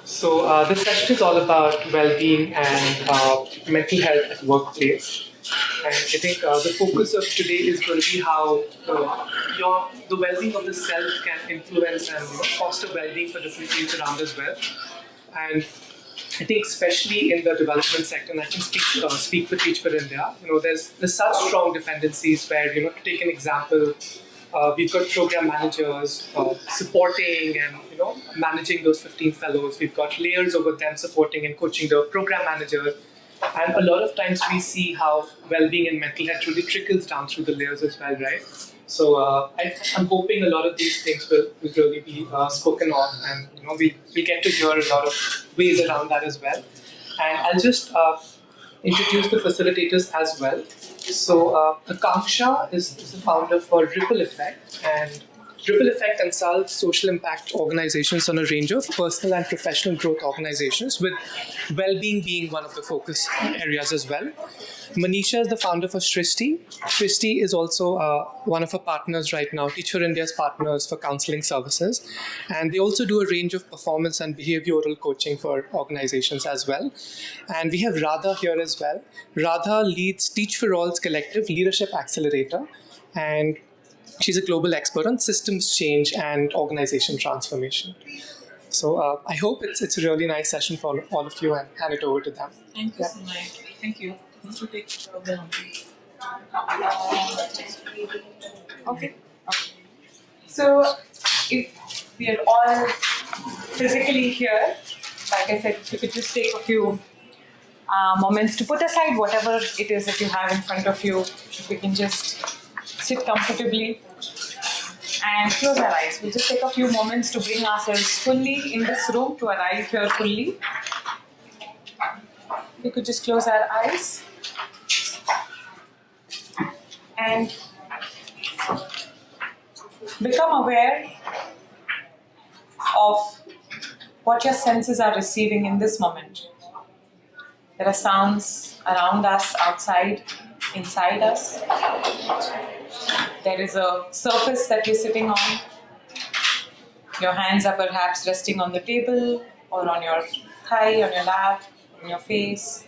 This session is all about well-being and mental health at workplace. And I think the focus of today is going to be how the well-being of the self can influence and foster well-being for different teams around as well. And I think especially in the development sector, and I can speak for Teach for India. There's such strong dependencies where to take an example, we've got program managers supporting and managing those 15 fellows. We've got layers over them supporting and coaching the program manager. And a lot of times we see how well-being and mental health really trickles down through the layers as well, right? So I'm hoping a lot of these things will really be spoken of, and we get to hear a lot of ways around that as well. And I'll just introduce the facilitators as well. So Akanksha is the founder for Ripple Effect, and Ripple Effect consults social impact organizations on a range of personal and professional growth organizations, with well-being being one of the focus areas as well. Manisha is the founder for Srishti. Srishti is also one of our partners right now, Teach for India's partners for counseling services. And they also do a range of performance and behavioral coaching for organizations as well. And we have Radha here as well. Radha leads Teach for All's collective leadership accelerator. And she's a global expert on systems change and organization transformation. So I hope it's a really nice session for all of you, and hand it over to them. Thank you so much. Thank you. To take Okay. So if we are all physically here, like I said, you could just take a few moments to put aside whatever it is that you have in front of you. We can just sit comfortably and close our eyes. We'll just take a few moments to bring ourselves fully in this room, to arrive here fully. We could just close our eyes and become aware of what your senses are receiving in this moment. There are sounds around us, outside, inside us. There is a surface that you're sitting on. Your hands are perhaps resting on the table or on your thigh, on your lap, on your face.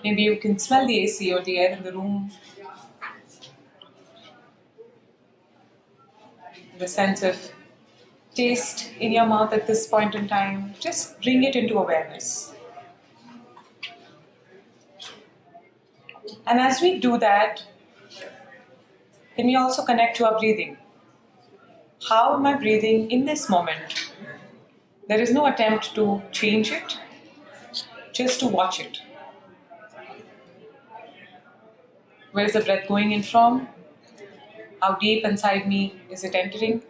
Maybe you can smell the AC or the air in the room. The sense of taste in your mouth at this point in time, just bring it into awareness. And as we do that, can we also connect to our breathing? How am I breathing in this moment? There is no attempt to change it, just to watch it. Where is the breath going in from? How deep inside me is it entering?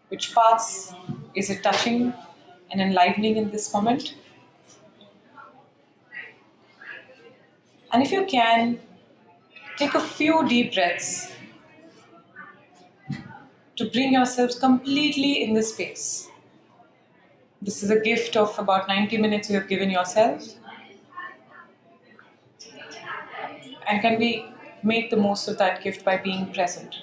Which parts is it touching and enlivening in this moment? And if you can, take a few deep breaths to bring yourselves completely in this space. This is a gift of about 90 minutes you have given yourself. And can we make the most of that gift by being present?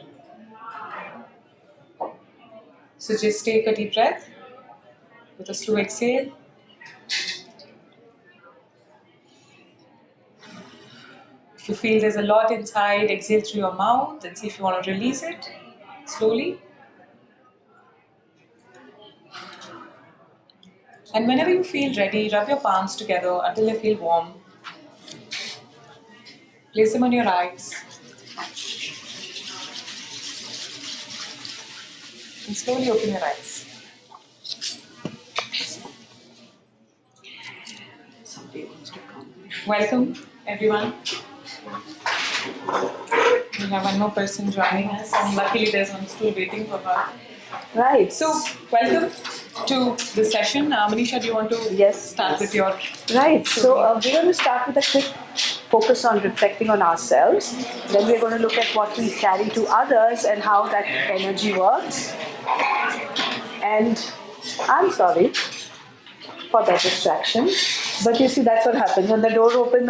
So just take a deep breath with a slow exhale. If you feel there's a lot inside, exhale through your mouth and see if you want to release it slowly. And whenever you feel ready, rub your palms together until they feel warm. Place them on your eyes. And slowly open your eyes. Welcome, everyone. We have one more person joining us, and luckily there's one stool waiting for her. Right. So, welcome to the session. Manisha, do you want to start with your... Right. So, we're going to start with a quick focus on reflecting on ourselves. Then we're going to look at what we carry to others and how that energy works. And I'm sorry for that distraction. But you see, that's what happens. When the door opens,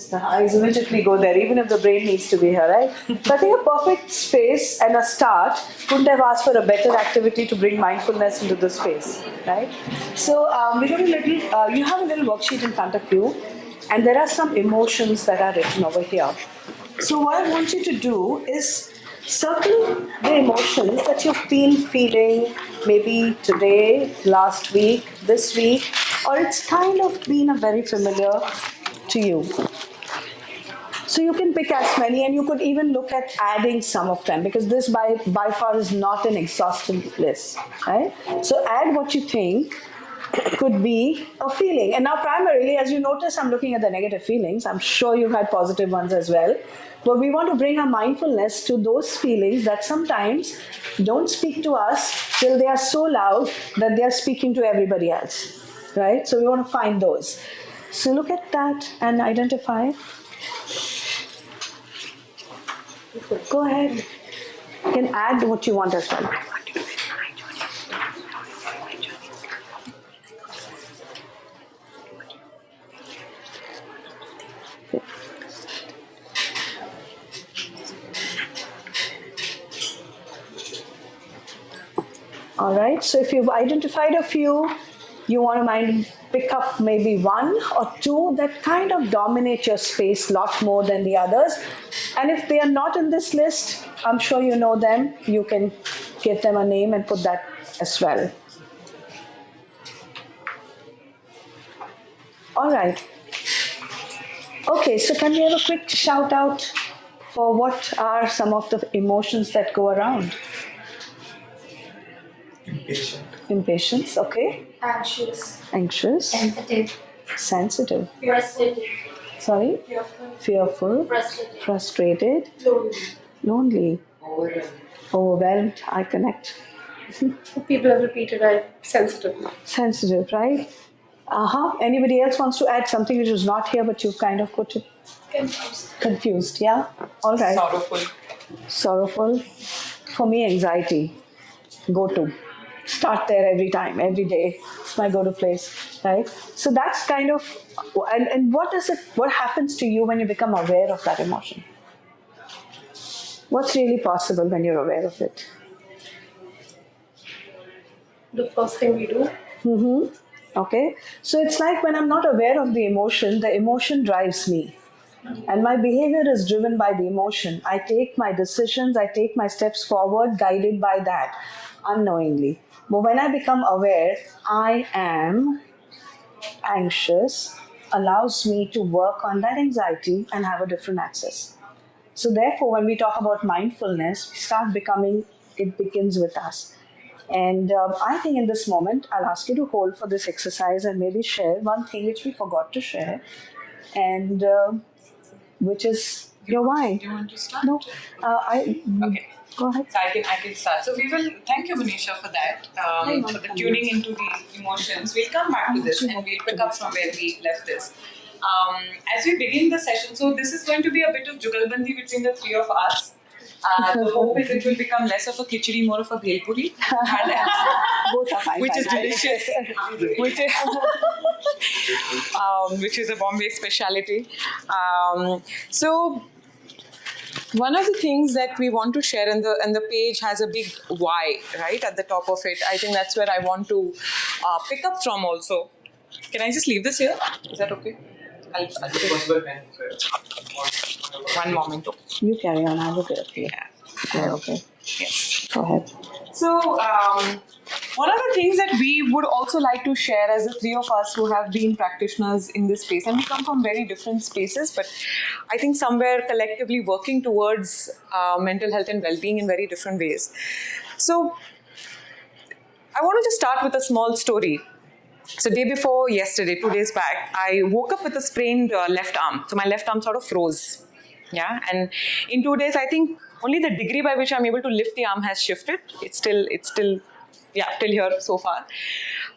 the eyes immediately go there, even if the brain needs to be here, right? So I think a perfect space and a start couldn't have asked for a better activity to bring mindfulness into the space, right? So we're going to you have a little worksheet in front of you, and there are some emotions that are written over here. So what I want you to do is circle the emotions that you've been feeling maybe today, last week, this week, or it's kind of been a very familiar to you. So you can pick as many, and you could even look at adding some of them, because this by far is not an exhaustive list, right? So add what you think could be a feeling. And now primarily, as you notice, I'm looking at the negative feelings. I'm sure you've had positive ones as well. But we want to bring our mindfulness to those feelings that sometimes don't speak to us till they are so loud that they are speaking to everybody else, right? So we want to find those. So look at that and identify. Go ahead. You can add what you want as well. All right, so if you've identified a few, you want to pick up maybe one or two that kind of dominate your space a lot more than the others. And if they are not in this list, I'm sure you know them. You can give them a name and put that as well. All right. Okay, so can we have a quick shout out for what are some of the emotions that go around? Impatient. Impatience, okay. Anxious, Anxious. sensitive, Sensitive. frustrated, Sorry? fearful, Fearful. frustrated, Frustrated. lonely. Lonely. Overwhelmed. I connect. People have repeated I'm sensitive. Sensitive, right? Anybody else wants to add something which was not here but you've kind of put it? Confused. Confused, yeah? All right. Sorrowful. Sorrowful. For me, anxiety. Go to. Start there every time, every day. It's my go-to place, right? So that's kind of, and what happens to you when you become aware of that emotion? What's really possible when you're aware of it? The first thing we do. Mm-hmm. Okay. So it's like when I'm not aware of the emotion drives me. And my behavior is driven by the emotion. I take my decisions, I take my steps forward guided by that unknowingly. But when I become aware, I am anxious, allows me to work on that anxiety and have a different access. So, therefore, when we talk about mindfulness, we start becoming, it begins with us. And I think in this moment, I'll ask you to hold for this exercise and maybe share one thing which we forgot to share, and which is your why. Do you want to start? No, Okay. Go ahead. So I can start. So we will thank you, Manisha, for that, for the tuning into the emotions. We'll come back to this and we'll pick up from where we left this. As we begin the session, so this is going to be a bit of jugalbandi between the three of us. The hope is it will become less of a khichdi, more of a bhel puri, Both are fine. which is fine. delicious, which is a Bombay speciality. So one of the things that we want to share, and the page has a big why right at the top of it. I think that's where I want to pick up from also. Can I just leave this here? Is that okay? I'll one moment. You carry on. I will do it. Yeah. Okay. Yes. Go ahead. So, one of the things that we would also like to share as the three of us who have been practitioners in this space, and we come from very different spaces, but I think somewhere collectively working towards mental health and well-being in very different ways. So, I want to just start with a small story. So day before yesterday, 2 days back, I woke up with a sprained left arm. So my left arm sort of froze. Yeah, and in 2 days, I think only the degree by which I'm able to lift the arm has shifted. It's still, till here so far.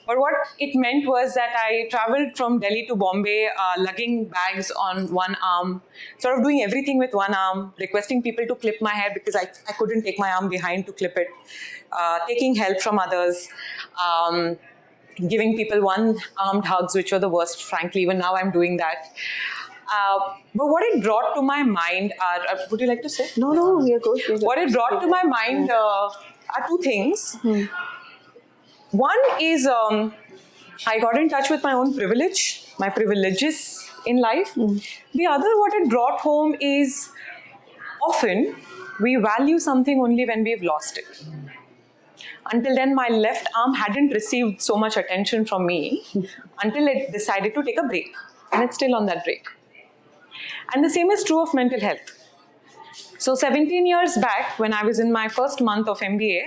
But what it meant was that I traveled from Delhi to Bombay, lugging bags on one arm, sort of doing everything with one arm, requesting people to clip my hair because I couldn't take my arm behind to clip it, taking help from others. giving people one-armed hugs, which were the worst, frankly. Even now I'm doing that. But what it brought to my mind are, would you like to say? No, no, we are good. We're good. What it brought to my mind are two things. One is I got in touch with my own privilege, my privileges in life. The other, what it brought home is often we value something only when we've lost it. Until then, my left arm hadn't received so much attention from me until it decided to take a break. And it's still on that break. And the same is true of mental health. So 17 years back, when I was in my first month of MBA,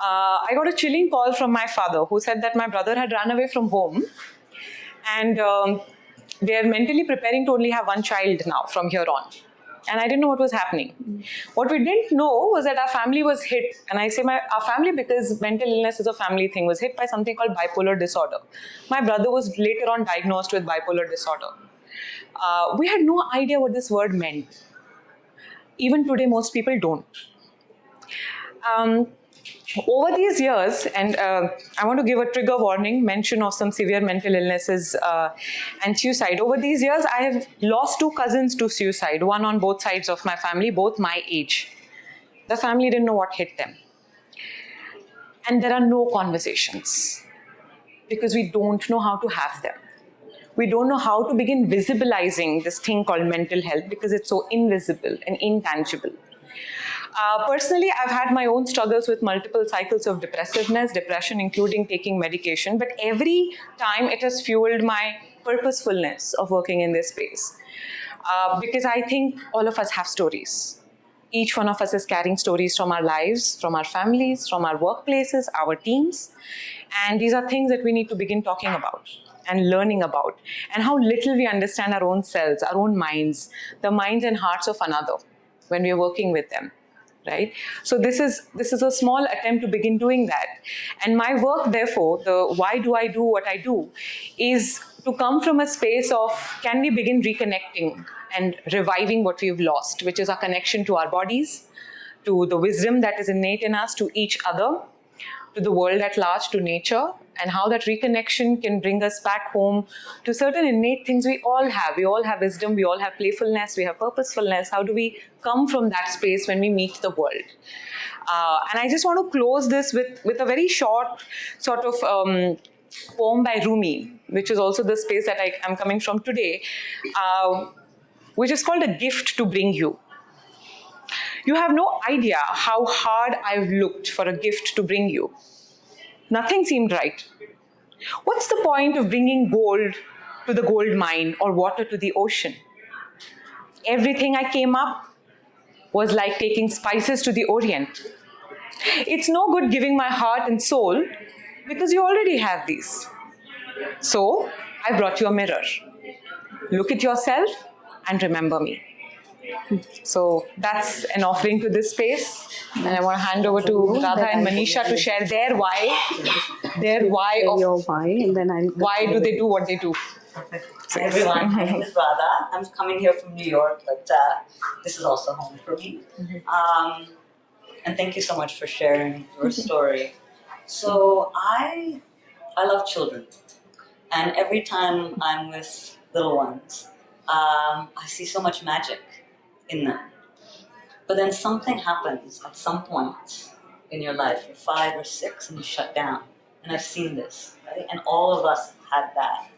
I got a chilling call from my father who said that my brother had run away from home and they're mentally preparing to only have one child now from here on. And I didn't know what was happening. What we didn't know was that our family was hit, and I say our family because mental illness is a family thing, was hit by something called bipolar disorder. My brother was later on diagnosed with bipolar disorder. We had no idea what this word meant. Even today, most people don't. Over these years, and I want to give a trigger warning, mention of some severe mental illnesses and suicide. Over these years, I have lost 2 cousins to suicide, one on both sides of my family, both my age. The family didn't know what hit them. And there are no conversations because we don't know how to have them. We don't know how to begin visibilizing this thing called mental health because it's so invisible and intangible. Personally, I've had my own struggles with multiple cycles of depressiveness, depression, including taking medication, but every time it has fueled my purposefulness of working in this space. Because I think all of us have stories. Each one of us is carrying stories from our lives, from our families, from our workplaces, our teams. And these are things that we need to begin talking about and learning about, and how little we understand our own selves, our own minds, the minds and hearts of another when we're working with them, right? So this is a small attempt to begin doing that. And my work, therefore, the why do I do what I do, is to come from a space of can we begin reconnecting and reviving what we've lost, which is our connection to our bodies, to the wisdom that is innate in us, to each other, to the world at large, to nature, and how that reconnection can bring us back home to certain innate things we all have. We all have wisdom, we all have playfulness, we have purposefulness. How do we come from that space when we meet the world? And I just want to close this with a very short sort of poem by Rumi, which is also the space that I am coming from today, which is called A Gift to Bring You. You have no idea how hard I've looked for a gift to bring you. Nothing seemed right. What's the point of bringing gold to the gold mine or water to the ocean? Everything I came up was like taking spices to the Orient. It's no good giving my heart and soul because you already have these. So I brought you a mirror. Look at yourself and remember me. So that's an offering to this space. And I want to hand over to Radha and Manisha to share their why of Your why, and then I'll. why do they do what they do. Hi everyone, my name is Radha. I'm coming here from New York, but this is also home for me. And thank you so much for sharing your story. So I love children, and every time I'm with little ones, I see so much magic in them. But then something happens at some point in your life. You're 5 or 6 and you shut down. And I've seen this, right? And all of us have had that.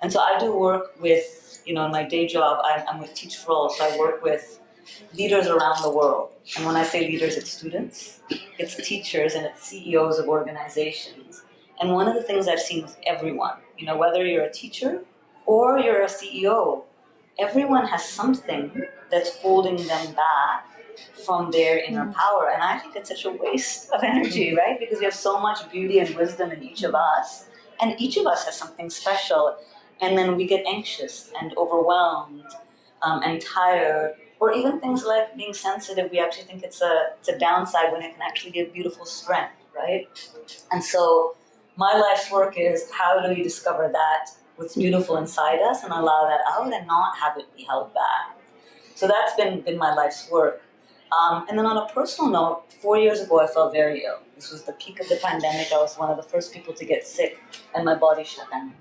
And so I do work with, in my day job, I'm with Teach for All, so I work with leaders around the world. And when I say leaders, it's students, it's teachers, and it's CEOs of organizations. And one of the things I've seen with everyone, whether you're a teacher or you're a CEO, everyone has something that's holding them back from their inner power. And I think it's such a waste of energy, right? Because we have so much beauty and wisdom in each of us, and each of us has something special. And then we get anxious and overwhelmed and tired, or even things like being sensitive. We actually think it's a downside when it can actually give beautiful strength, right? And so my life's work is how do we discover that what's beautiful inside us and allow that out and not have it be held back. So that's been my life's work. And then on a personal note, 4 years ago, I felt very ill. This was the peak of the pandemic. I was one of the first people to get sick, and my body shut down.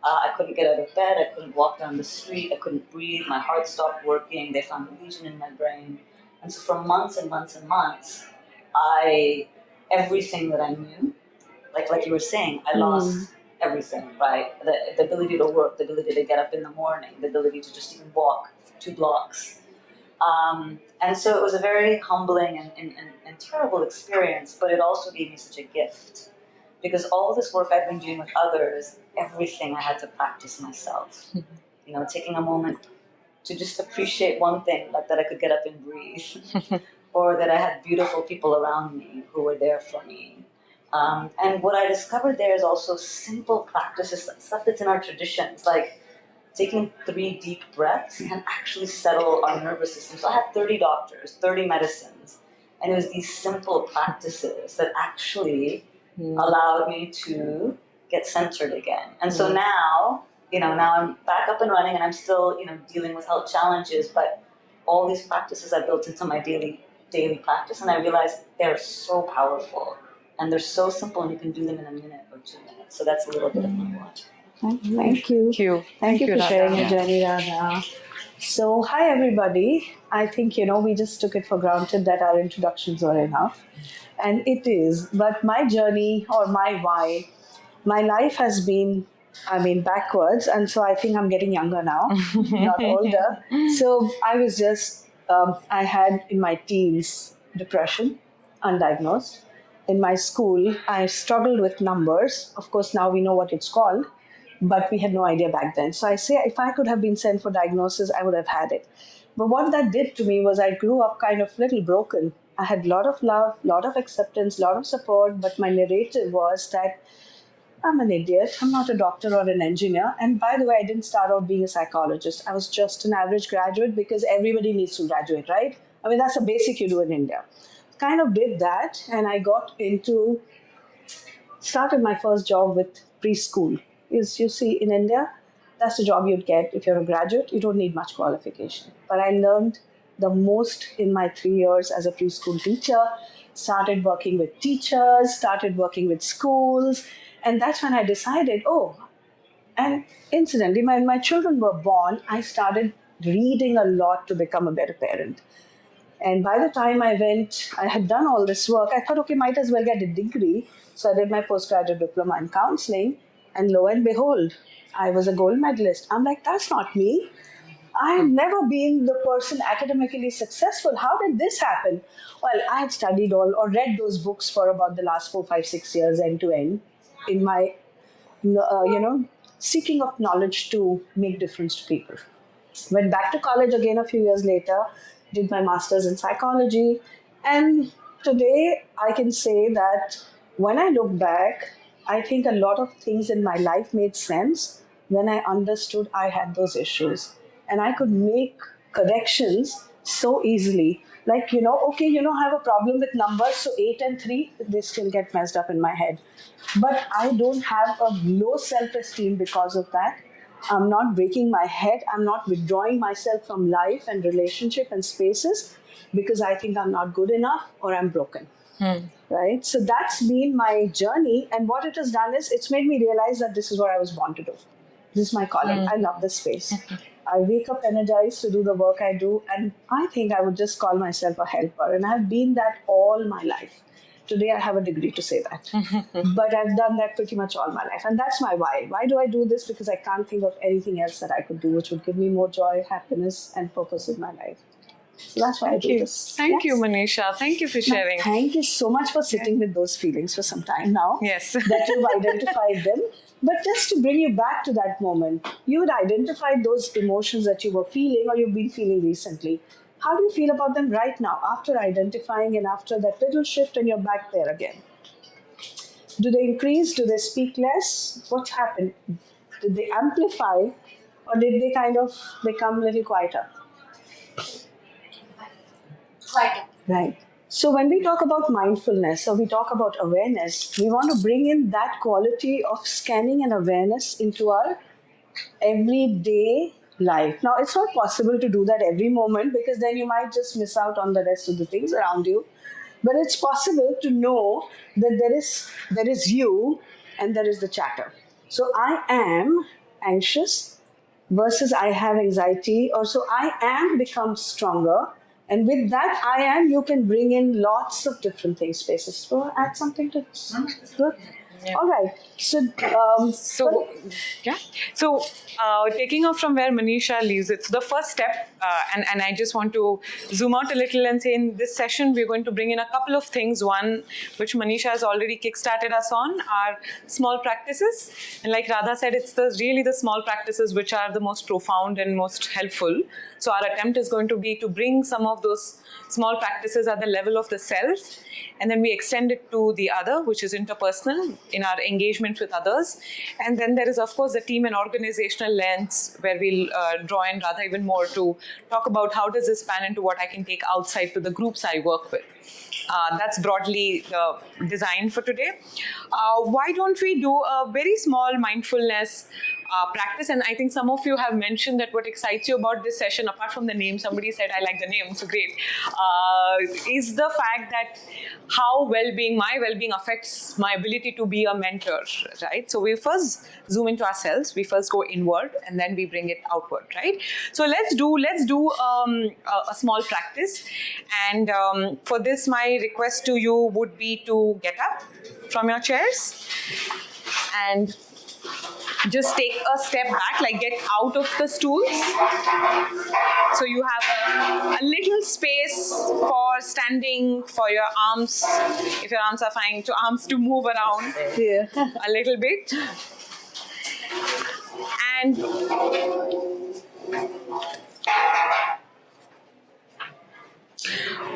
I couldn't get out of bed. I couldn't walk down the street. I couldn't breathe. My heart stopped working. They found a lesion in my brain. And so for months and months and months, everything that I knew, like you were saying, I lost everything, right? The ability to work, the ability to get up in the morning, the ability to just even walk 2 blocks. And so it was a very humbling and terrible experience, but it also gave me such a gift. Because all this work I've been doing with others, everything I had to practice myself. Taking a moment to just appreciate one thing, like that I could get up and breathe, or that I had beautiful people around me who were there for me. And what I discovered there is also simple practices, stuff that's in our traditions, like taking 3 deep breaths can actually settle our nervous system. So I had 30 doctors, 30 medicines, and it was these simple practices that actually allowed me to get centered again. And so now I'm back up and running, and I'm still, dealing with health challenges, but all these practices I built into my daily practice, and I realized they're so powerful, and they're so simple, and you can do them in a minute or 2 minutes. So that's a little bit of my watch. Thank you. Thank you, For Radha. sharing your journey, Radha. So, hi everybody. I think, we just took it for granted that our introductions were enough. And it is. But my journey or my why, my life has been, backwards. And so I think I'm getting younger now, not older. So I was just, I had in my teens depression, undiagnosed. In my school, I struggled with numbers. Of course, now we know what it's called, but we had no idea back then. So I say, if I could have been sent for diagnosis, I would have had it. But what that did to me was I grew up kind of little broken. I had a lot of love, a lot of acceptance, a lot of support, but my narrative was that I'm an idiot. I'm not a doctor or an engineer. And by the way, I didn't start out being a psychologist. I was just an average graduate because everybody needs to graduate, right? That's the basic you do in India. Kind of did that, and I started my first job with preschool. Is you see in India, that's the job you'd get if you're a graduate. You don't need much qualification. But I learned the most in my 3 years as a preschool teacher. Started working with teachers, started working with schools, and that's when I decided, and incidentally, when my children were born, I started reading a lot to become a better parent. And by the time I had done all this work, I thought, okay, might as well get a degree. So I did my postgraduate diploma in counseling, and lo and behold, I was a gold medalist. I'm like, that's not me. I have never been the person academically successful. How did this happen? Well, I had studied or read those books for about the last 4, 5, 6 years end to end in my, seeking of knowledge to make difference to people. Went back to college again a few years later, did my master's in psychology, and today I can say that when I look back, I think a lot of things in my life made sense when I understood I had those issues. And I could make corrections so easily. Like, okay, I have a problem with numbers, so 8 and 3, they still get messed up in my head. But I don't have a low self-esteem because of that. I'm not breaking my head. I'm not withdrawing myself from life and relationship and spaces because I think I'm not good enough or I'm broken. Right? So that's been my journey. And what it has done is it's made me realize that this is what I was born to do. This is my calling. I love this space. I wake up energized to do the work I do. And I think I would just call myself a helper. And I've been that all my life. Today I have a degree to say that. But I've done that pretty much all my life. And that's my why. Why do I do this? Because I can't think of anything else that I could do which would give me more joy, happiness, and purpose in my life. So that's why I do this. Thank you, Manisha. Thank you for sharing. Thank you so much for sitting with those feelings for some time now. Yes. That you've identified them. But just to bring you back to that moment, you had identified those emotions that you were feeling or you've been feeling recently. How do you feel about them right now after identifying and after that little shift and you're back there again? Do they increase? Do they speak less? What happened? Did they amplify or did they kind of become a little quieter? Quite. Right. So when we talk about mindfulness or we talk about awareness, we want to bring in that quality of scanning and awareness into our everyday life. Now, it's not possible to do that every moment because then you might just miss out on the rest of the things around you. But it's possible to know that there is you and there is the chatter. So I am anxious versus I have anxiety, or so I am becomes stronger. And with that I am, you can bring in lots of different things, spaces. So add something to this. Good. All right. So, So, yeah. So, taking off from where Manisha leaves, it's the first step. And I just want to zoom out a little and say in this session, we're going to bring in a couple of things. One, which Manisha has already kickstarted us on, are small practices. And like Radha said, it's really the small practices which are the most profound and most helpful. So, our attempt is going to be to bring some of those small practices at the level of the self, and then we extend it to the other, which is interpersonal in our engagement with others. And then there is, of course, the team and organizational lens where we'll draw in rather even more to talk about how does this span into what I can take outside to the groups I work with. That's broadly the design for today. Why don't we do a very small mindfulness practice? And I think some of you have mentioned that what excites you about this session, apart from the name, somebody said, I like the name, so great, is the fact that how my well-being affects my ability to be a mentor, right? So we first zoom into ourselves, we first go inward, and then we bring it outward, right? So let's do a small practice. And for this, my request to you would be to get up from your chairs and just take a step back, like get out of the stools. So you have a little space for standing, for your arms, if your arms are fine, to move around yeah. a little bit. And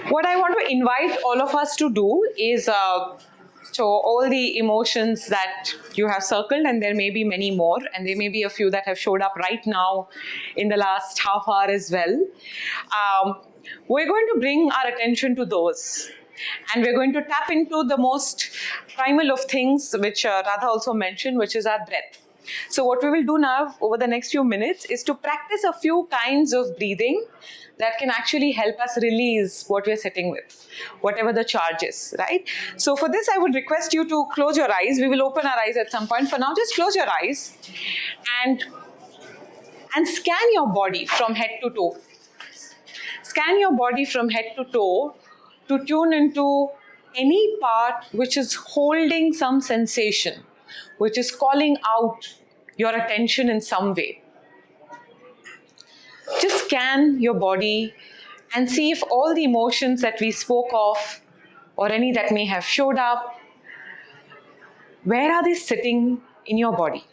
what I want to invite all of us to do is so all the emotions that you have circled, and there may be many more, and there may be a few that have showed up right now in the last half hour as well. We're going to bring our attention to those. And we're going to tap into the most primal of things, which Radha also mentioned, which is our breath. So what we will do now over the next few minutes is to practice a few kinds of breathing that can actually help us release what we're sitting with, whatever the charge is, right? So for this, I would request you to close your eyes. We will open our eyes at some point. For now, just close your eyes and scan your body from head to toe. Scan your body from head to toe to tune into any part which is holding some sensation, which is calling out your attention in some way. Just scan your body and see if all the emotions that we spoke of, or any that may have showed up, where are they sitting in your body?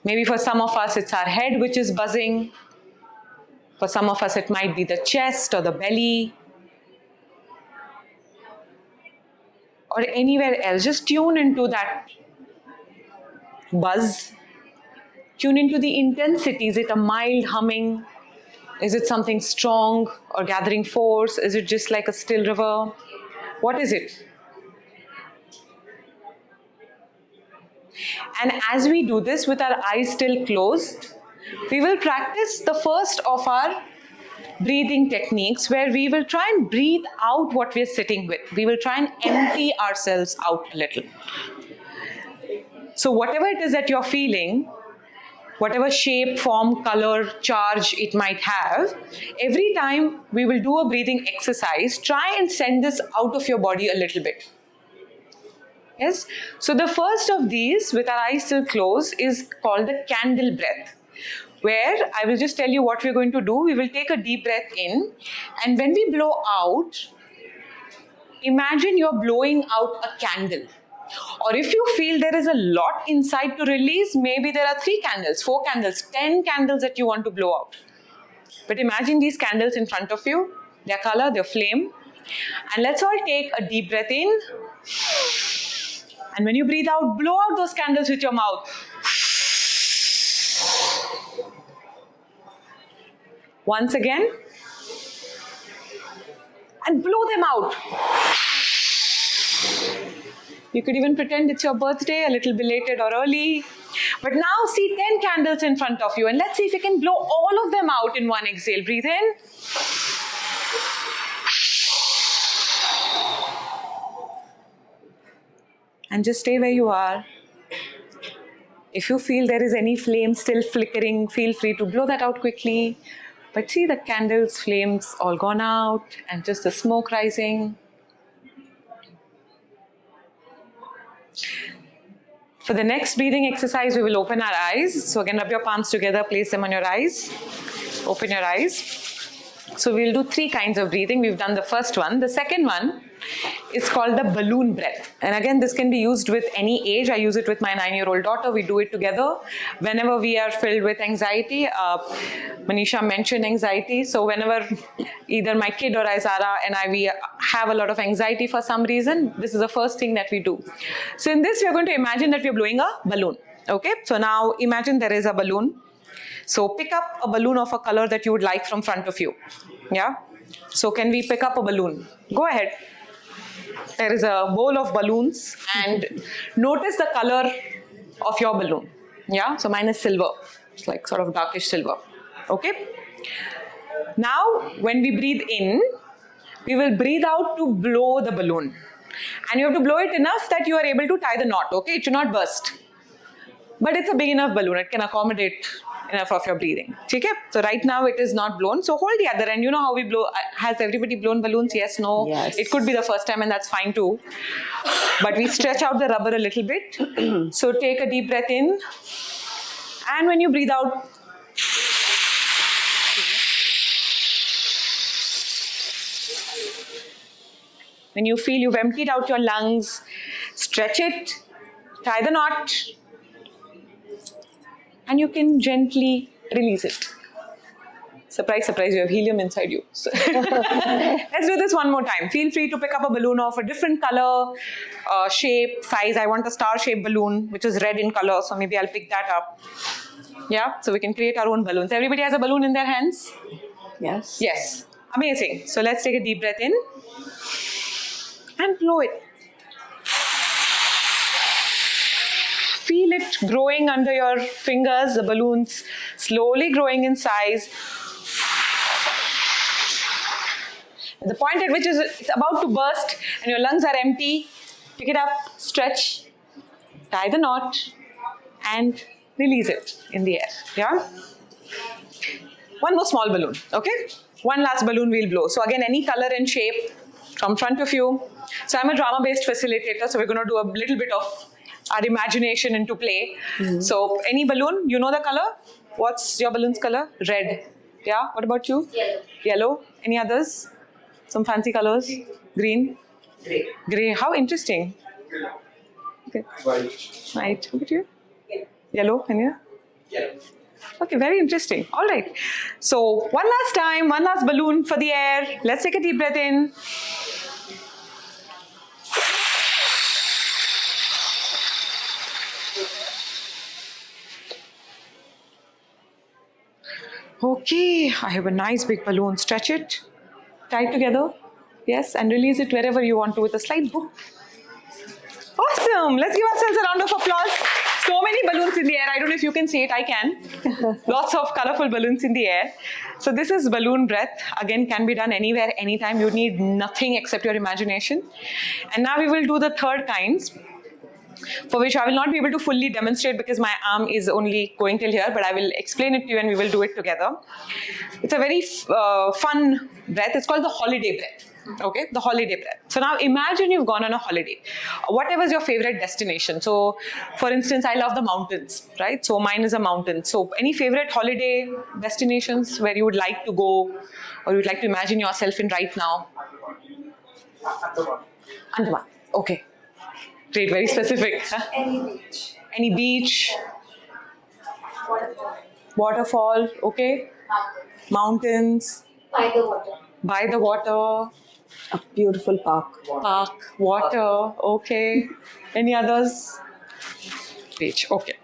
Maybe for some of us, it's our head which is buzzing. For some of us, it might be the chest or the belly, or anywhere else. Just tune into that buzz. Tune into the intensity. Is it a mild humming? Is it something strong or gathering force? Is it just like a still river? What is it? And as we do this with our eyes still closed, we will practice the first of our breathing techniques where we will try and breathe out what we're sitting with. We will try and empty ourselves out a little. So whatever it is that you're feeling, whatever shape, form, color, charge it might have, every time we will do a breathing exercise, try and send this out of your body a little bit. Yes? So the first of these, with our eyes still closed, is called the candle breath, where I will just tell you what we're going to do. We will take a deep breath in, and when we blow out, imagine you're blowing out a candle. Or if you feel there is a lot inside to release, maybe there are 3 candles, 4 candles, 10 candles that you want to blow out. But imagine these candles in front of you, their color, their flame. And let's all take a deep breath in. And when you breathe out, blow out those candles with your mouth. Once again. And blow them out. You could even pretend it's your birthday, a little belated or early. But now see 10 candles in front of you, and let's see if you can blow all of them out in one exhale. Breathe in. And just stay where you are. If you feel there is any flame still flickering, feel free to blow that out quickly. But see the candles, flames all gone out, and just the smoke rising. For the next breathing exercise, we will open our eyes. So again, rub your palms together, place them on your eyes. Open your eyes. So we'll do 3 kinds of breathing. We've done the first one. The second one is called the balloon breath. And again, this can be used with any age. I use it with my 9-year-old daughter. We do it together. Whenever we are filled with anxiety, Manisha mentioned anxiety. So whenever either my kid or Zara and we have a lot of anxiety for some reason, this is the first thing that we do. So in this, we are going to imagine that we are blowing a balloon. Okay, so now imagine there is a balloon. So pick up a balloon of a color that you would like from front of you. Yeah? So can we pick up a balloon? Go ahead. There is a bowl of balloons and notice the color of your balloon. Yeah? So mine is silver. It's like sort of darkish silver. Okay? Now, when we breathe in, we will breathe out to blow the balloon. And you have to blow it enough that you are able to tie the knot. Okay? It should not burst. But it's a big enough balloon. It can accommodate enough of your breathing. Okay? So right now it is not blown. So hold the other end. You know how we blow? Has everybody blown balloons? Yes, no? Yes. It could be the first time and that's fine too. But we stretch out the rubber a little bit. So take a deep breath in. And when you breathe out, when you feel you've emptied out your lungs, stretch it, tie the knot, and you can gently release it. Surprise, surprise, you have helium inside you. So let's do this one more time. Feel free to pick up a balloon of a different color, shape, size. I want a star-shaped balloon, which is red in color, so maybe I'll pick that up. Yeah, so we can create our own balloons. Everybody has a balloon in their hands? Yes. Yes. Amazing. So let's take a deep breath in and blow it. Feel it growing under your fingers, the balloons slowly growing in size. At the point at which it's about to burst and your lungs are empty, pick it up, stretch, tie the knot, and release it in the air. Yeah? One more small balloon, okay? One last balloon we'll blow. So again, any color and shape from front of you. So I'm a drama-based facilitator, so we're going to do a little bit of our imagination into play. So any balloon, you know the color? What's your balloon's color? Red. Yeah, what about you? Yellow. Yellow. Any others? Some fancy colors? Green? Great. Grey. How interesting. Okay. White. Right. What about you? Yellow. And you? Yellow. Okay, very interesting. All right. So one last time, one last balloon for the air. Let's take a deep breath in. Okay, I have a nice big balloon. Stretch it, tie it together. Yes, and release it wherever you want to with a slight boop. Awesome. Let's give ourselves a round of applause. So many balloons in the air. I don't know if you can see it. I can. Lots of colorful balloons in the air. So this is balloon breath. Again, can be done anywhere, anytime. You need nothing except your imagination. And now we will do the third kinds, for which I will not be able to fully demonstrate because my arm is only going till here, but I will explain it to you and we will do it together. It's a very fun breath. It's called the holiday breath. Okay, the holiday breath. So now imagine you've gone on a holiday. Whatever is your favorite destination. So for instance, I love the mountains, right? So mine is a mountain. So any favorite holiday destinations where you would like to go or you'd like to imagine yourself in right now? Andaman. Okay. Great, very specific. Any beach. Any beach, Waterfall. waterfall, okay. Mountains, By the water. by the water, A beautiful park. park, water, okay. Any others? Beach, okay.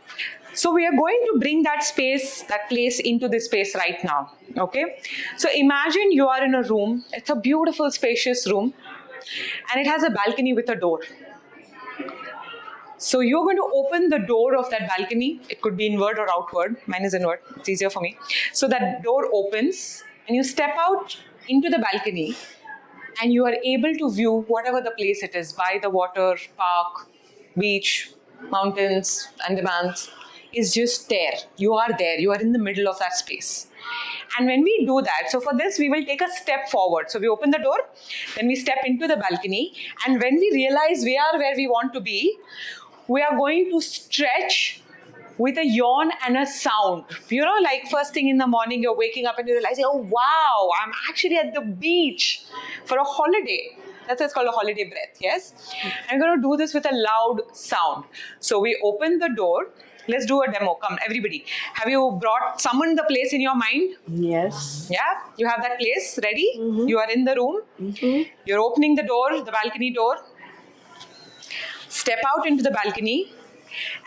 So we are going to bring that space, that place into this space right now, okay? So imagine you are in a room. It's a beautiful, spacious room, and it has a balcony with a door. So you're going to open the door of that balcony. It could be inward or outward. Mine is inward. It's easier for me. So that door opens and you step out into the balcony and you are able to view whatever the place it is, by the water, park, beach, mountains, Andamans, is just there. You are there. You are in the middle of that space. And when we do that, so for this, we will take a step forward. So we open the door, then we step into the balcony, and when we realize we are where we want to be, we are going to stretch with a yawn and a sound. You know, like first thing in the morning, you're waking up and you realize, oh wow, I'm actually at the beach for a holiday. That's why it's called a holiday breath, yes? I'm going to do this with a loud sound. So we open the door. Let's do a demo. Come, everybody. Have you summoned the place in your mind? Yes. Yeah? You have that place ready? You are in the room. You're opening the door, the balcony door. Step out into the balcony.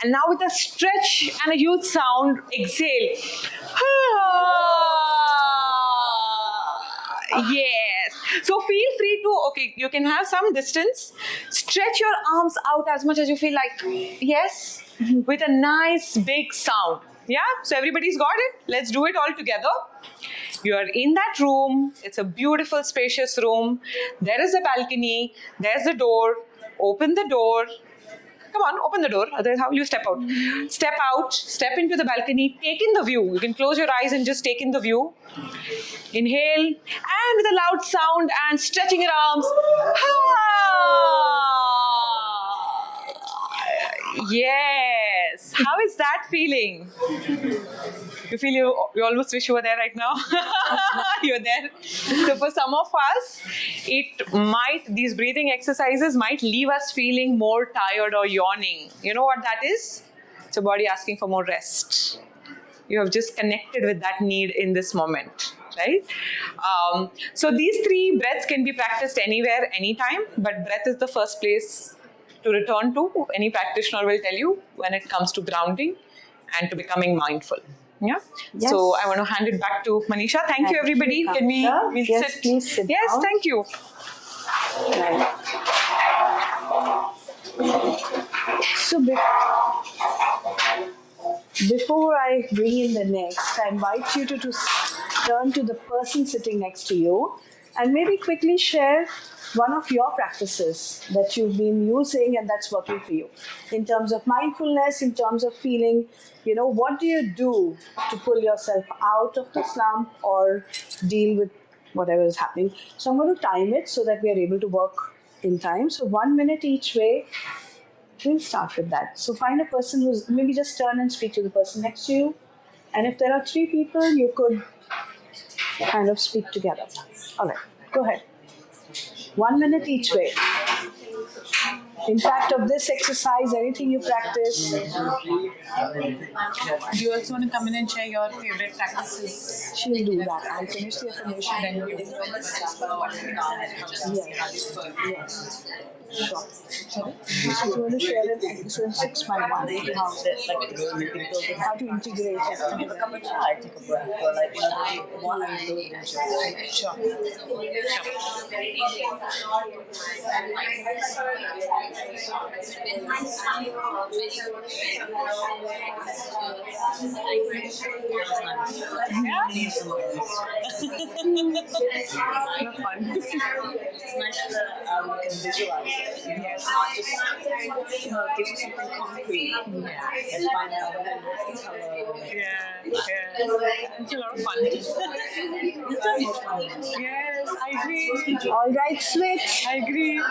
And now with a stretch and a huge sound, exhale. Yes. So feel free to, okay, you can have some distance. Stretch your arms out as much as you feel like. Yes. With a nice big sound. Yeah. So everybody's got it. Let's do it all together. You are in that room. It's a beautiful, spacious room. There is a balcony. There's the door. Open the door. Come on, open the door. Otherwise, how will you step out? Step out, step into the balcony, take in the view. You can close your eyes and just take in the view. Inhale, and with a loud sound and stretching your arms. Yes. How is that feeling? You feel you almost wish you were there right now? You're there. So for some of us, these breathing exercises might leave us feeling more tired or yawning. You know what that is? It's your body asking for more rest. You have just connected with that need in this moment, right? So these 3 breaths can be practiced anywhere, anytime, but breath is the first place to return to. Any practitioner will tell you when it comes to grounding and to becoming mindful. Yeah. Yes. So I want to hand it back to Manisha. Thank you, everybody. Can we Yes, sit? please sit Yes, down. thank you. Right. So before I bring in the next, I invite you to turn to the person sitting next to you and maybe quickly share one of your practices that you've been using and that's working for you in terms of mindfulness, in terms of feeling, what do you do to pull yourself out of the slump or deal with whatever is happening. So I'm going to time it so that we are able to work in time. So 1 minute each way. We'll start with that. So find a person who's, maybe just turn and speak to the person next to you. And if there are 3 people, you could kind of speak together. All right, go ahead. 1 minute each way. Impact of this exercise, anything you practice. Do you also want to come in and share your favorite practices? She'll do that. I'll finish the affirmation. Then you can Yes. Sure. So you want to share an exercise 6 by 1. How to integrate it. Take a cup of chai, take a breath, or one or two. Sure. It's nice that we can visualize it. It's not just, it gives you something concrete and find out what's the color. It's a lot of fun. Yes, I agree. All right, switch. I agree.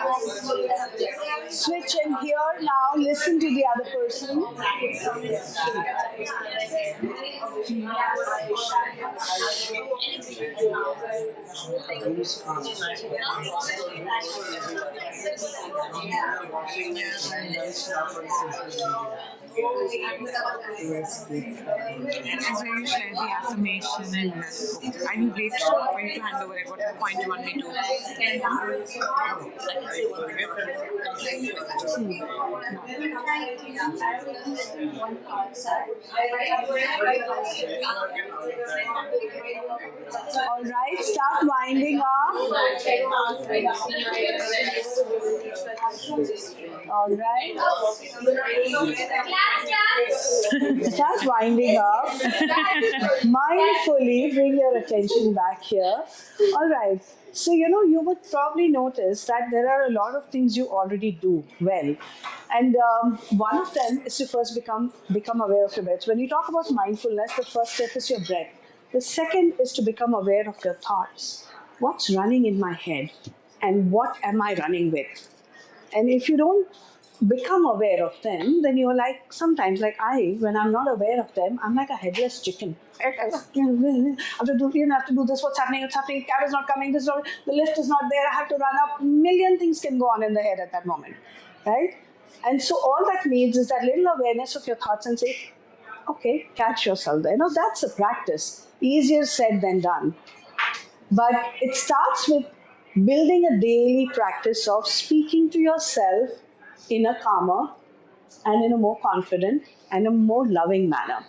Switch and here now listen to the other person. This is where you share the affirmation and I will wait for you to hand over at what point you want me to. All right, start winding up. All right. Start winding up. Mindfully bring your attention back here. All right. So, you would probably notice that there are a lot of things you already do well. And one of them is to first become aware of your breath. When you talk about mindfulness, the first step is your breath. The second is to become aware of your thoughts. What's running in my head? And what am I running with? And if you don't become aware of them, then you're like, sometimes, like when I'm not aware of them, I'm like a headless chicken. I have to do this, what's happening, cab is not coming, the lift is not there, I have to run up. Million things can go on in the head at that moment, right? And so all that needs is that little awareness of your thoughts and say, okay, catch yourself there. Now that's a practice. Easier said than done. But it starts with building a daily practice of speaking to yourself in a calmer and in a more confident and a more loving manner.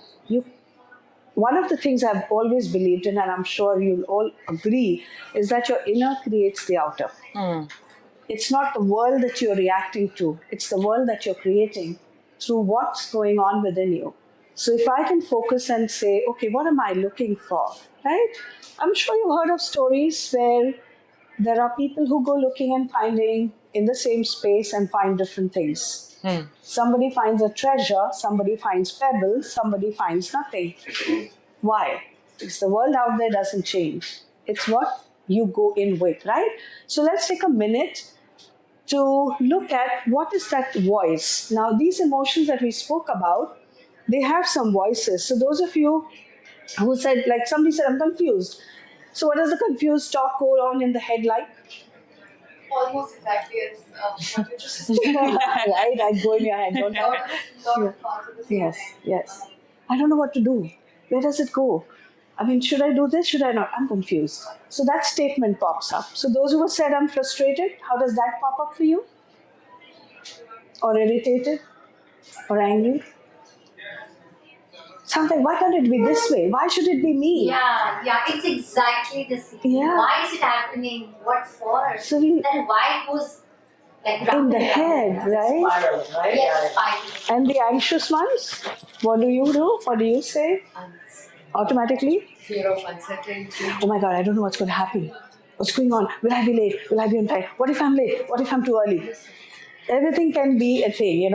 One of the things I've always believed in, and I'm sure you'll all agree, is that your inner creates the outer. It's not the world that you're reacting to, it's the world that you're creating through what's going on within you. So if I can focus and say, okay, what am I looking for, right? I'm sure you've heard of stories where there are people who go looking and finding in the same space and find different things. Somebody finds a treasure, somebody finds pebbles, somebody finds nothing. Why? Because the world out there doesn't change. It's what you go in with, right? So let's take a minute to look at what is that voice. Now, these emotions that we spoke about, they have some voices. So those of you who said, like somebody said, I'm confused. So what does the confused talk go on in the head like? Almost exactly as what you just said. Right, I go in your head, don't I? Lot of thoughts at the same Yes, time. yes. I don't know what to do. Where does it go? I mean, should I do this? Should I not? I'm confused. So that statement pops up. So those who have said I'm frustrated, how does that pop up for you? Or irritated? Or angry? Something, why can't it be this way? Why should it be me? Yeah, it's exactly the same. Yeah. Why is it happening? What for? So we, Then why it goes like in the head, right? Spiraling, right? Yes, spiraling. And the anxious ones, what do you do? What do you say? Automatically? Fear of uncertainty. Oh my God, I don't know what's going to happen. What's going on? Will I be late? Will I be on time? What if I'm late? What if I'm too early? Everything can be a thing,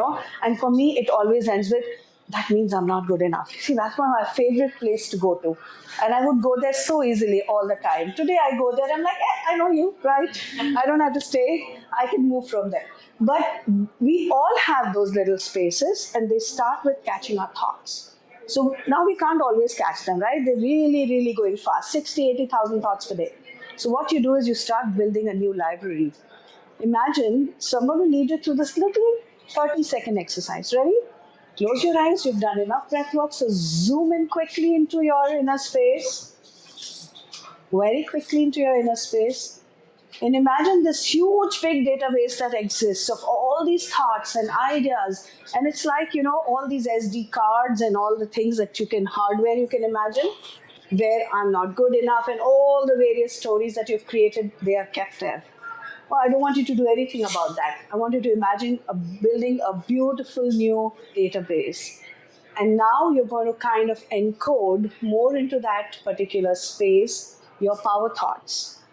And for me, it always ends with, that means I'm not good enough. See, that's my favorite place to go to. And I would go there so easily all the time. Today I go there, I'm like, I know you, right? I don't have to stay. I can move from there. But we all have those little spaces, and they start with catching our thoughts. So now we can't always catch them, right? They're really, really going fast, 60, 80,000 thoughts per day. So what you do is you start building a new library. Imagine someone will lead you through this little 30-second exercise. Ready? Close your eyes. You've done enough breath work. So zoom in quickly into your inner space. Very quickly into your inner space. And imagine this huge big database that exists of all these thoughts and ideas. And it's like, all these SD cards and all the things that hardware you can imagine, where I'm not good enough, and all the various stories that you've created, they are kept there. Oh, I don't want you to do anything about that. I want you to imagine building a beautiful new database. And now you're going to kind of encode more into that particular space your power thoughts,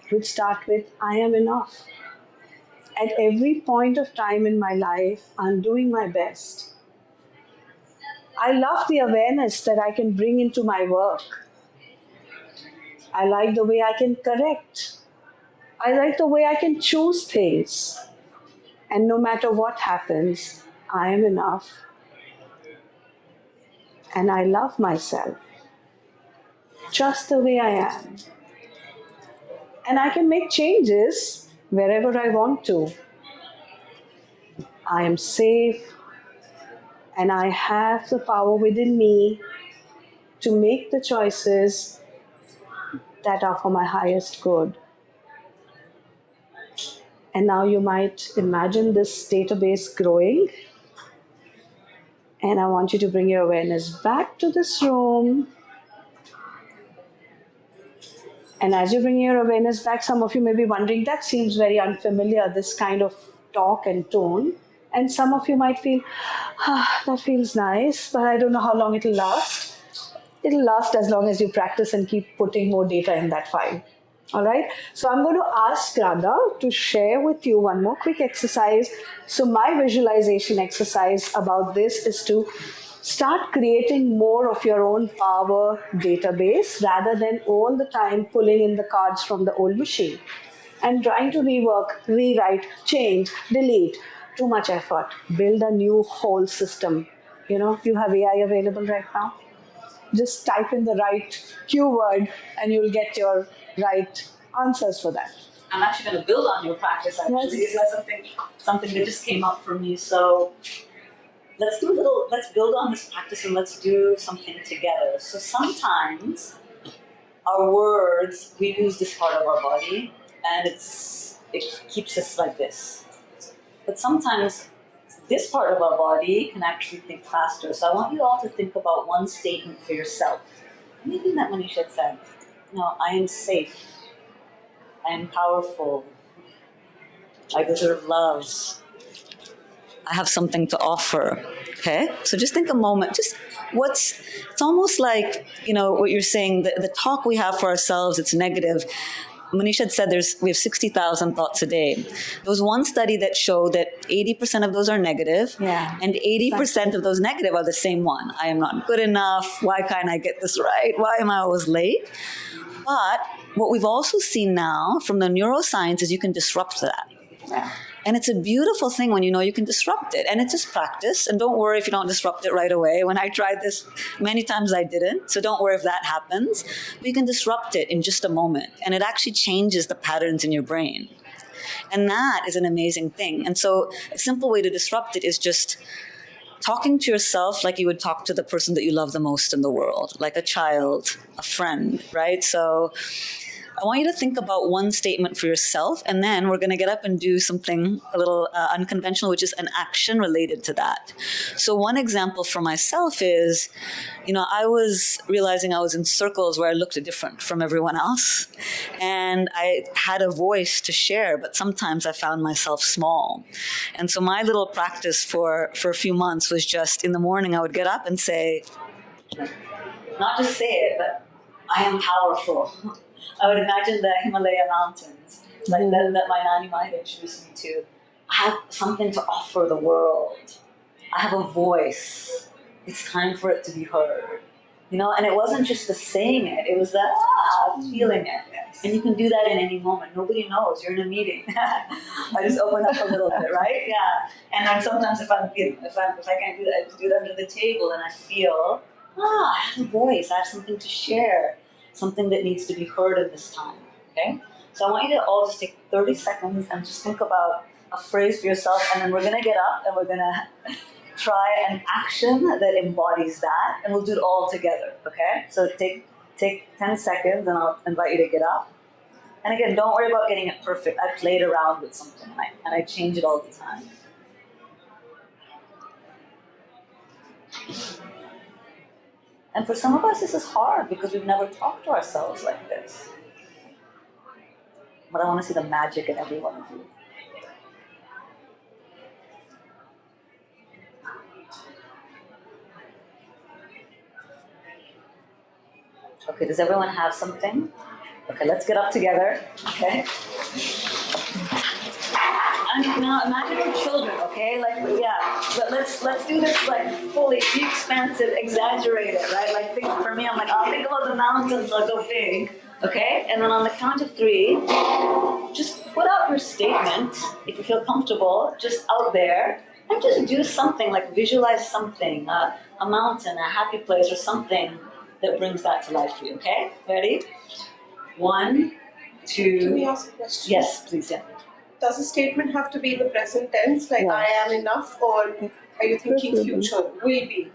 which start with, I am enough. At every point of time in my life, I'm doing my best. I love the awareness that I can bring into my work. I like the way I can correct. I like the way I can choose things. And no matter what happens, I am enough. And I love myself just the way I am. And I can make changes wherever I want to. I am safe, and I have the power within me to make the choices that are for my highest good. And now you might imagine this database growing. And I want you to bring your awareness back to this room. And as you bring your awareness back, some of you may be wondering, that seems very unfamiliar, this kind of talk and tone. And some of you might feel, that feels nice, but I don't know how long it'll last. It'll last as long as you practice and keep putting more data in that file. All right. So I'm going to ask Radha to share with you one more quick exercise. So my visualization exercise about this is to start creating more of your own power database rather than all the time pulling in the cards from the old machine and trying to rework, rewrite, change, delete. Too much effort. Build a new whole system. You have AI available right now. Just type in the right keyword and you'll get your right answers for that. I'm actually going to build on your practice. Actually, Yes. is that something that just came up for me? So let's build on this practice and let's do something together. So sometimes our words, we use this part of our body, and it keeps us like this. But sometimes this part of our body can actually think faster. So I want you all to think about one statement for yourself. Anything that Manisha had said. I am safe. I am powerful. I deserve love. I have something to offer. Okay? So just think a moment. It's almost like, what you're saying, the talk we have for ourselves, it's negative. Manisha had said we have 60,000 thoughts a day. There was one study that showed that 80% of those are negative, and 80% of those negative are the same one. I am not good enough. Why can't I get this right? Why am I always late? But what we've also seen now from the neuroscience is you can disrupt that. Yeah. And it's a beautiful thing when you can disrupt it. And it's just practice. And don't worry if you don't disrupt it right away. When I tried this, many times I didn't. So don't worry if that happens. But you can disrupt it in just a moment. And it actually changes the patterns in your brain. And that is an amazing thing. And so a simple way to disrupt it is just talking to yourself like you would talk to the person that you love the most in the world, like a child, a friend, right? So I want you to think about one statement for yourself, and then we're going to get up and do something a little unconventional, which is an action related to that. So one example for myself is, I was realizing I was in circles where I looked different from everyone else, and I had a voice to share, but sometimes I found myself small. And so my little practice for a few months was just in the morning I would get up and say, not just say it, but I am powerful. I would imagine the Himalaya mountains, like that my nanny might introduce me to. I have something to offer the world. I have a voice. It's time for it to be heard. And it wasn't just the saying it, it was the feeling it. And you can do that in any moment. Nobody knows. You're in a meeting. I just open up a little bit, right? Yeah. And then sometimes if I can't do that, I just do it under the table and I feel, I have a voice. I have something to share. Something that needs to be heard at this time, okay? So I want you to all just take 30 seconds and just think about a phrase for yourself, and then we're gonna get up and we're gonna try an action that embodies that, and we'll do it all together, okay? So take 10 seconds and I'll invite you to get up. And again, don't worry about getting it perfect. I played around with something and I change it all the time. And for some of us, this is hard because we've never talked to ourselves like this. But I want to see the magic in every one of you. Okay, does everyone have something? Okay, let's get up together, okay? And now imagine your children, okay? But let's do this fully, be expansive, exaggerate it, right? For me, I'm think about the mountains like go big, okay? And then on the count of 3, just put out your statement, if you feel comfortable, just out there, and just do something, visualize something, a mountain, a happy place, or something that brings that to life for you, okay? Ready? 1, 2... Can we ask a question? Yes, please, yeah. Does the statement have to be in the present tense, like I am enough, or are you thinking future, will be?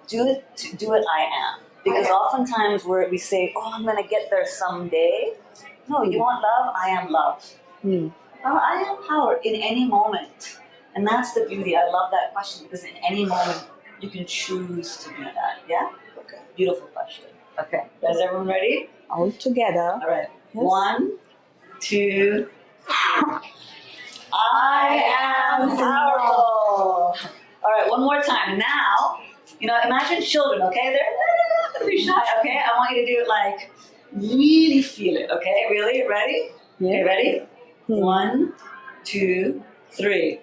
Do it I am. Because oftentimes we say, I'm going to get there someday. No, you want love? I am love. I am power in any moment. And that's the beauty. I love that question because in any moment you can choose to be that. Yeah? Okay. Beautiful question. Okay. Is everyone ready? All together. All right. Yes. 1, 2, 3. I am powerful. All right, one more time. Now, imagine children, okay? They're not gonna be shy, okay? I want you to do it like really feel it, okay? Really? Ready? Okay, ready? 1, 2, 3.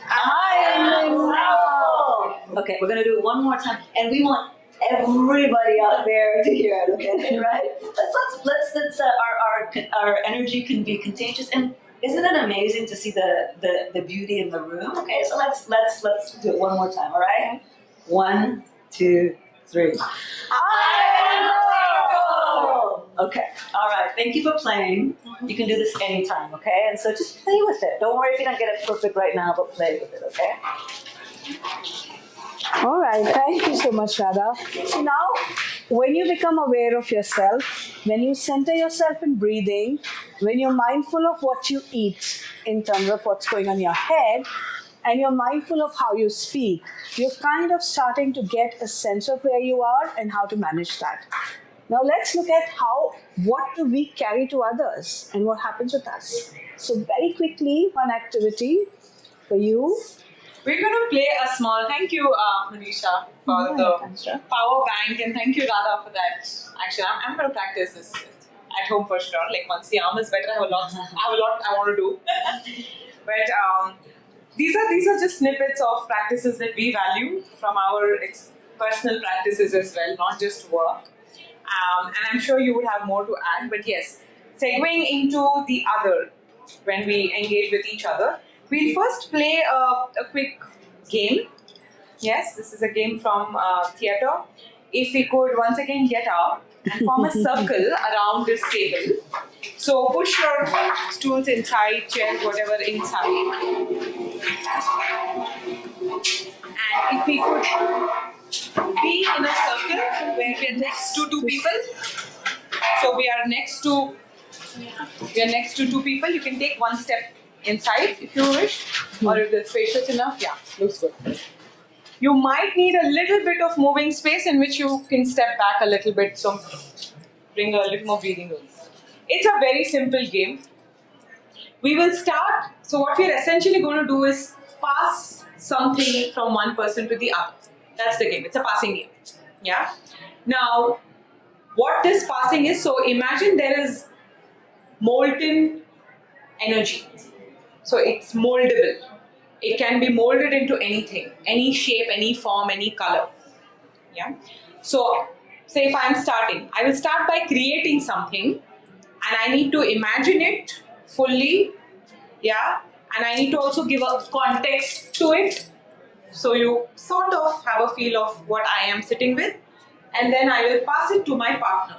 I am powerful. Okay, we're gonna do it one more time, and we want everybody out there to hear it. Okay, right? Let's our energy can be contagious, and isn't it amazing to see the beauty in the room? Okay, so let's do it one more time. All right, 1, 2, 3. I am powerful. Okay, all right. Thank you for playing. You can do this anytime. Okay, and so just play with it. Don't worry if you don't get it perfect right now, but play with it. Okay. All right, thank you so much, Radha. So now, when you become aware of yourself, when you center yourself in breathing, when you're mindful of what you eat in terms of what's going on in your head, and you're mindful of how you speak, you're kind of starting to get a sense of where you are and how to manage that. Now let's look at what do we carry to others and what happens with us. So very quickly, one activity for you. We're going to play a small thank you, Manisha, for the power bank, and thank you, Radha, for that. Actually, I'm going to practice this at home for sure. Like once the arm is better, I have a lot I want to do. But these are just snippets of practices that we value from our personal practices as well, not just work. And I'm sure you would have more to add. But yes, segueing into the other when we engage with each other. We'll first play a quick game. Yes, this is a game from theatre. If we could once again get up and form a circle around this table. So push your stools inside, chairs, whatever inside. And if we could be in a circle where we are next to two people. So we are next to two people. You can take one step inside if you wish, or if it's spacious enough. Yeah, looks good. You might need a little bit of moving space in which you can step back a little bit, so bring a little more breathing room. It's a very simple game. We will start. So what we are essentially going to do is pass something from one person to the other. That's the game. It's a passing game. Yeah. Now, what this passing is, so imagine there is molten energy. So it's moldable. It can be molded into anything, any shape, any form, any color. Yeah. So say if I'm starting, I will start by creating something and I need to imagine it fully. Yeah. And I need to also give a context to it. So you sort of have a feel of what I am sitting with. And then I will pass it to my partner.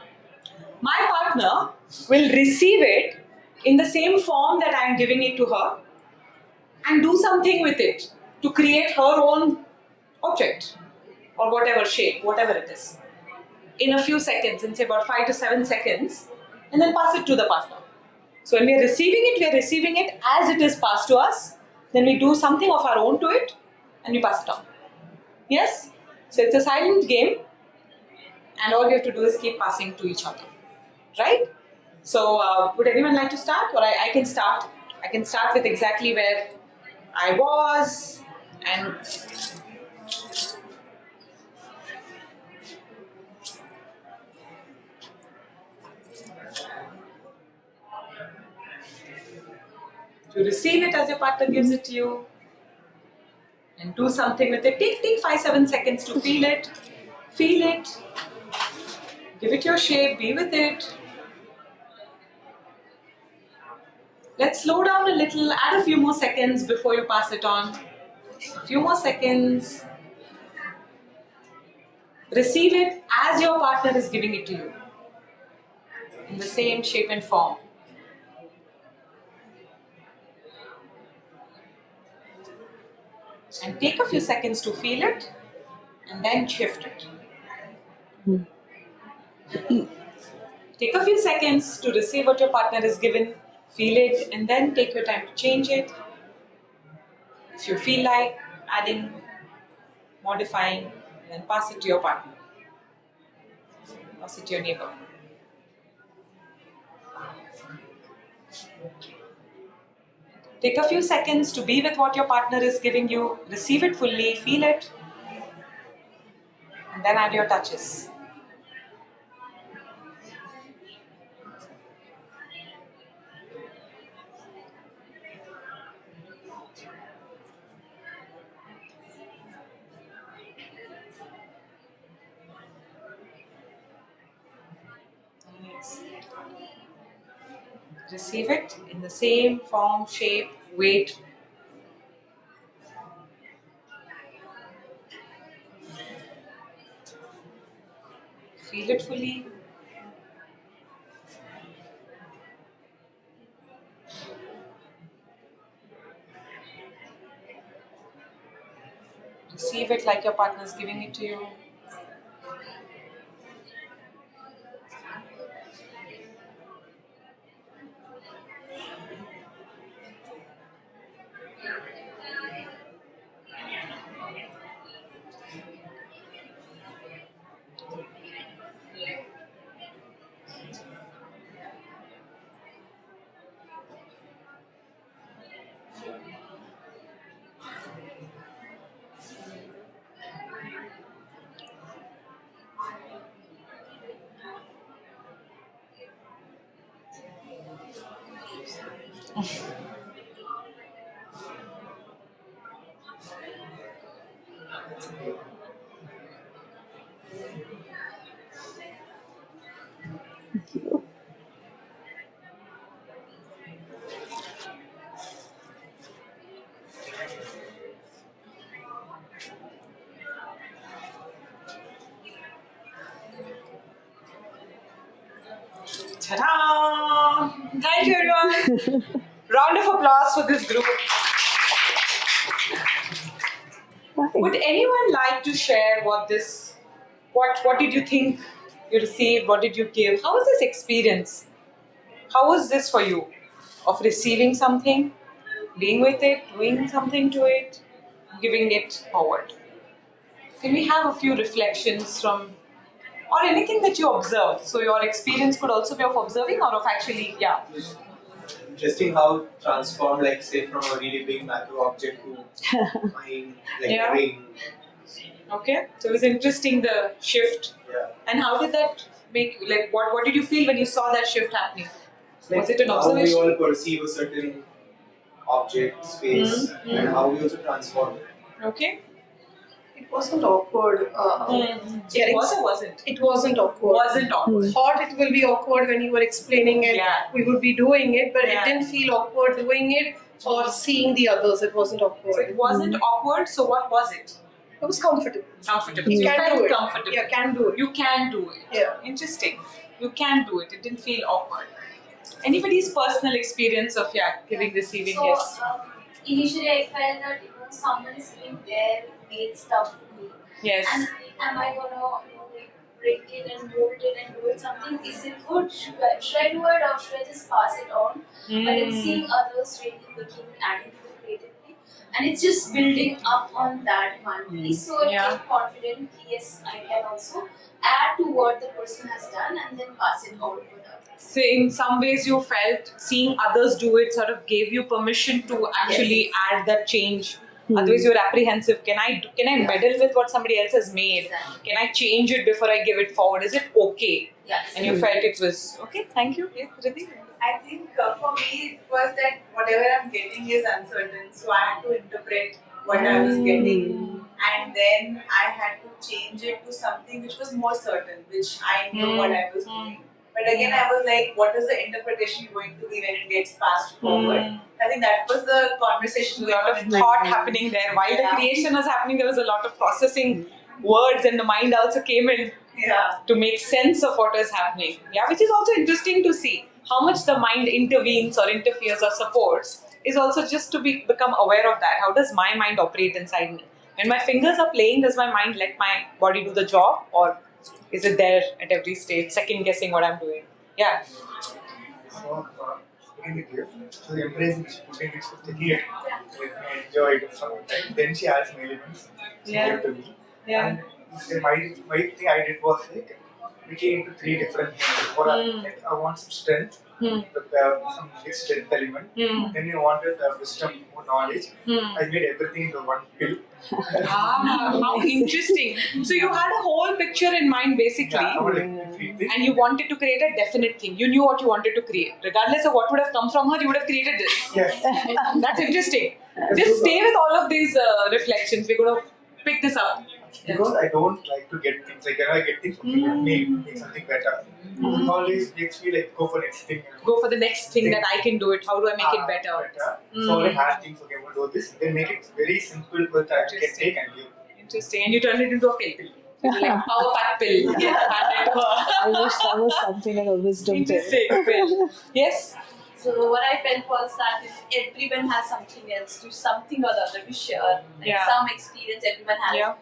My partner will receive it in the same form that I am giving it to her and do something with it to create her own object or whatever shape, whatever it is, in a few seconds, in say about 5 to 7 seconds, and then pass it to the partner. So when we are receiving it as it is passed to us, then we do something of our own to it and we pass it on. Yes? So it's a silent game and all you have to do is keep passing to each other. Right? So would anyone like to start? Or I can start. I can start with exactly where I was and to receive it as your partner gives it to you and do something with it. Take 5-7 seconds to feel it. Feel it. Give it your shape. Be with it. Let's slow down a little. Add a few more seconds before you pass it on. A few more seconds. Receive it as your partner is giving it to you. In the same shape and form. And take a few seconds to feel it and then shift it. Take a few seconds to receive what your partner is given, feel it, and then take your time to change it. If you feel like adding, modifying, then pass it to your partner. Pass it to your neighbor. Take a few seconds to be with what your partner is giving you, receive it fully, feel it, and then add your touches. Receive it in the same form, shape, weight. Feel it fully. Receive it like your partner is giving it to you. Ta-da! Thank you, everyone. Round of applause for this group. Would anyone like to share what did you think you received? What did you give? How was this experience? How was this for you? Of receiving something, being with it, doing something to it, giving it forward. Can we have a few reflections from, or anything that you observed? So your experience could also be of observing or of actually, yeah. Interesting how transformed, like say from a really big macro object to mine, like Yeah. a ring. Okay, so it was interesting the shift. Yeah. And how did that make, like, what did you feel when you saw that shift happening? Was it an How we observation? all perceive a certain object, space, and how we also transform it. Okay. It wasn't awkward. It was or wasn't? It wasn't awkward. Wasn't awkward. Thought it will be awkward when you were explaining it. Yeah. We would be doing it, but Yeah. it didn't feel awkward doing it or seeing the others. It wasn't awkward. So it wasn't awkward, so what was it? It was comfortable. Comfortable. You So can felt do it. comfortable. Yeah, can do it. You can do it. Yeah. Interesting. You can do it. It didn't feel awkward. Anybody's personal experience of giving, receiving, So yes. initially I felt that someone is sitting there, made stuff to me. Yes. And am I gonna like break it and mold it and do it something? Is it good? Should I do it or should I just pass it on? But then seeing others really making and adding to the creativity, and it's just building up on that one piece. So I feel confident. Yes, I can also add to what the person has done and then pass it on to the others. So in some ways you felt seeing others do it sort of gave you permission to actually add that change. Otherwise you're apprehensive. Can I meddle with what somebody else has made? Exactly. Can I change it before I give it forward? Is it okay? Yes. And you felt it was okay. Thank you. Yeah, Riddhi? I think for me it was that whatever I'm getting is uncertain, so I had to interpret what I was getting, and then I had to change it to something which was more certain, which I knew what I was doing. But again, I was like, what is the interpretation going to be when it gets passed forward? I think that was the conversation. A lot of thought happening there. While the creation was happening, there was a lot of processing words, and the mind also came in to make sense of what is happening. Yeah, which is also interesting to see how much the mind intervenes or interferes or supports. Is also just to become aware of that. How does my mind operate inside me? When my fingers are playing, does my mind let my body do the job, or is it there at every stage, second guessing what I'm doing? Yeah. So, in the gift, so the embrace which putting it to the gift, I enjoyed it some time. Then she asked me elements, she gave to me. Yeah. And my thing I did was like, we came into three different things. I want some strength, with some big strength element. Then you wanted wisdom, more knowledge. I made everything into one pill. How interesting. So you had a whole picture in mind basically. Yeah, I wanted to three things. And you wanted to create a definite thing. You knew what you wanted to create. Regardless of what would have come from her, you would have created this. Yes. That's interesting. Just stay with all of these reflections. We're going to pick this up. Because I don't like to get things. Like, when I get things, okay, let me make something better. It always makes me like go for next thing. Go for the next thing that I can do it. How do I make it better? So I had things, okay, I'm going to do this. Then make it very simple, but I can take and give. Interesting. And you turned it into a pill. Like power pack pill. Yeah. I wish that was something like a wisdom Interesting pill. Yes. So what I felt was that if everyone has something else, to something or the other to share, like some experience everyone has. Yeah.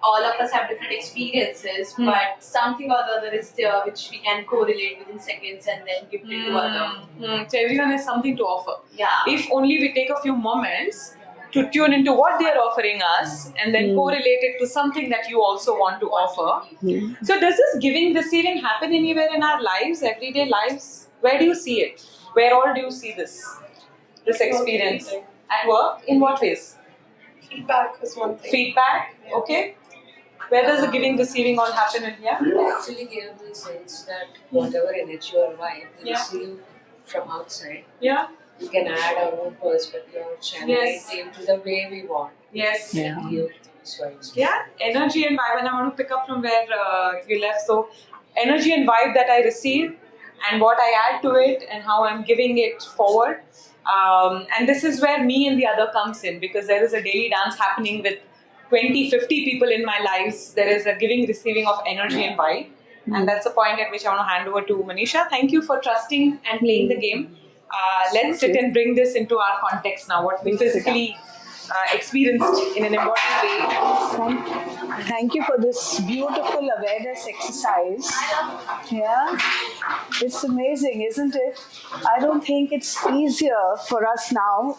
All of us have different experiences, but something or the other is there which we can correlate within seconds and then give it to others. So everyone has something to offer. Yeah. If only we take a few moments to tune into what they are offering us and then correlate it to something that you also want to offer. So does this giving, receiving happen anywhere in our lives, everyday lives? Where do you see it? Where all do you see this experience? At work? In what ways? Feedback is one thing. Feedback, okay. Where does the giving, receiving all happen in here? Actually gave the sense that whatever energy or vibe we receive from outside, we can add our own perspective or channel it into the way we want. Yes. And give those vibes. Yeah, energy and vibe, and I want to pick up from where you left. So, energy and vibe that I receive and what I add to it and how I'm giving it forward. And this is where me and the other comes in, because there is a daily dance happening with 20, 50 people in my lives. There is a giving, receiving of energy and vibe. And that's the point at which I want to hand over to Manisha. Thank you for trusting and playing the game. Let's sit and bring this into our context now, what we physically experienced in an embodied way. Thank you for this beautiful awareness exercise. Yeah, it's amazing, isn't it? I don't think it's easier for us now.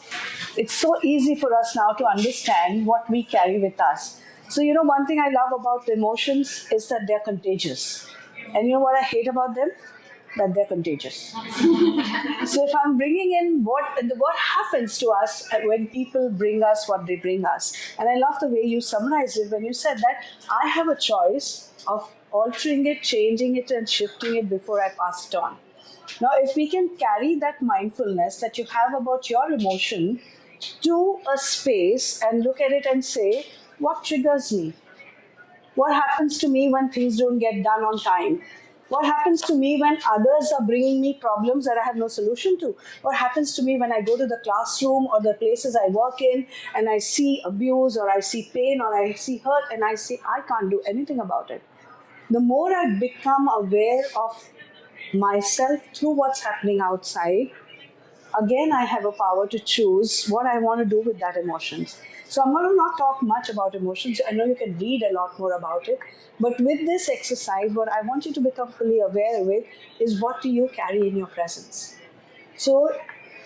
It's so easy for us now to understand what we carry with us. So, one thing I love about emotions is that they're contagious. And you know what I hate about them? That they're contagious. So if I'm bringing in what happens to us when people bring us what they bring us. And I love the way you summarized it when you said that I have a choice of altering it, changing it, and shifting it before I pass it on. Now, if we can carry that mindfulness that you have about your emotion to a space and look at it and say, what triggers me? What happens to me when things don't get done on time? What happens to me when others are bringing me problems that I have no solution to? What happens to me when I go to the classroom or the places I work in and I see abuse or I see pain or I see hurt and I say, I can't do anything about it. The more I become aware of myself through what's happening outside, again, I have a power to choose what I want to do with that emotions. So I'm going to not talk much about emotions. I know you can read a lot more about it. But with this exercise, what I want you to become fully aware with is what do you carry in your presence. So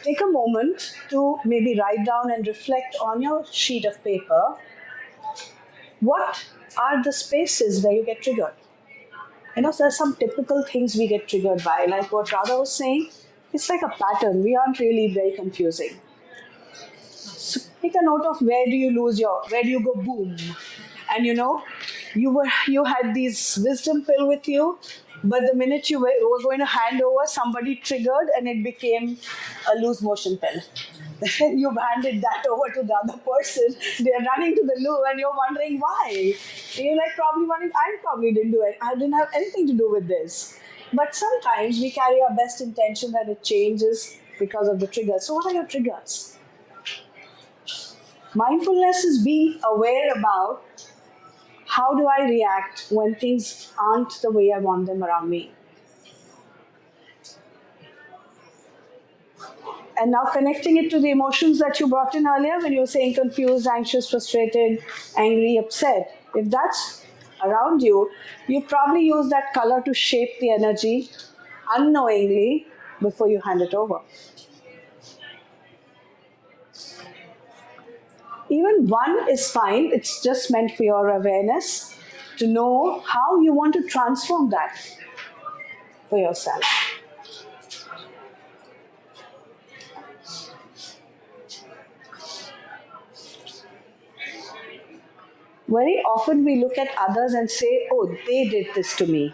take a moment to maybe write down and reflect on your sheet of paper. What are the spaces where you get triggered? There's some typical things we get triggered by. Like what Radha was saying, it's like a pattern. We aren't really very confusing. So take a note of where do you go boom. And you had this wisdom pill with you, but the minute you were going to hand over, somebody triggered and it became a loose motion pill. You've handed that over to the other person. They're running to the loo and you're wondering why. And you're like probably wondering, I probably didn't do it. I didn't have anything to do with this. But sometimes we carry our best intention and it changes because of the triggers. So what are your triggers? Mindfulness is being aware about how do I react when things aren't the way I want them around me. And now connecting it to the emotions that you brought in earlier when you were saying confused, anxious, frustrated, angry, upset. If that's around you, you probably use that color to shape the energy unknowingly before you hand it over. Even one is fine. It's just meant for your awareness to know how you want to transform that for yourself. Very often we look at others and say, oh, they did this to me,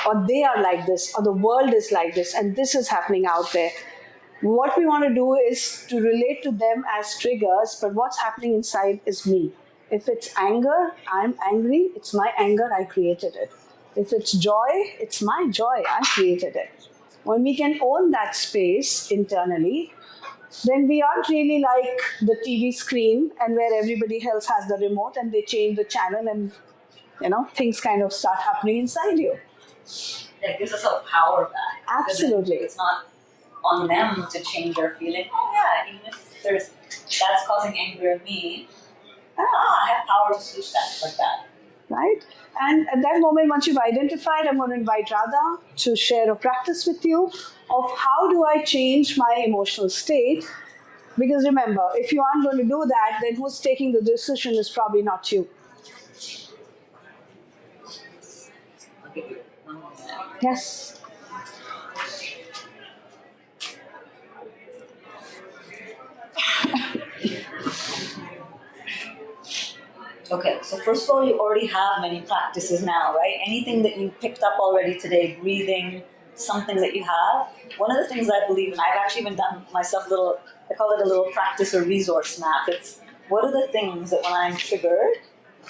or they are like this, or the world is like this, and this is happening out there. What we want to do is to relate to them as triggers, but what's happening inside is me. If it's anger, I'm angry, it's my anger, I created it. If it's joy, it's my joy, I created it. When we can own that space internally, then we aren't really like the TV screen and where everybody else has the remote and they change the channel and things kind of start happening inside you. Yeah, it gives us a power back. Absolutely. It's not on them to change our feeling. Oh yeah, even if that's causing anger in me, I have power to switch that like that. Right? And at that moment, once you've identified, I'm going to invite Radha to share a practice with you of how do I change my emotional state. Because remember, if you aren't going to do that, then who's taking the decision is probably not you. Yes. Okay, so first of all, you already have many practices now, right? Anything that you picked up already today, breathing, something that you have. One of the things I believe in, I've actually even done myself I call it a little practice or resource map. It's what are the things that when I'm triggered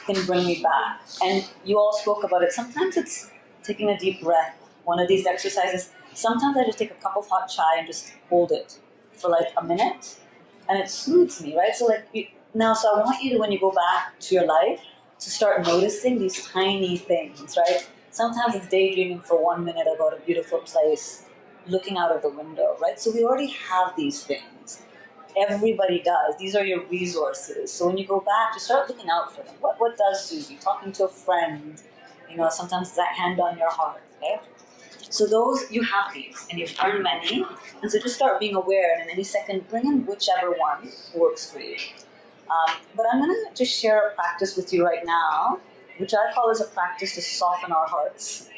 can bring me back? And you all spoke about it. Sometimes it's taking a deep breath. One of these exercises, sometimes I just take a cup of hot chai and just hold it for like a minute and it soothes me, right? So so I want you to, when you go back to your life, to start noticing these tiny things, right? Sometimes it's daydreaming for 1 minute about a beautiful place, looking out of the window, right? So we already have these things. Everybody does. These are your resources. So when you go back, just start looking out for them. What does soothe you? Talking to a friend, sometimes it's that hand on your heart, okay? So those, you have these, and you've learned many, and so just start being aware, and in any second, bring in whichever one works for you. But I'm going to just share a practice with you right now, which I call as a practice to soften our hearts.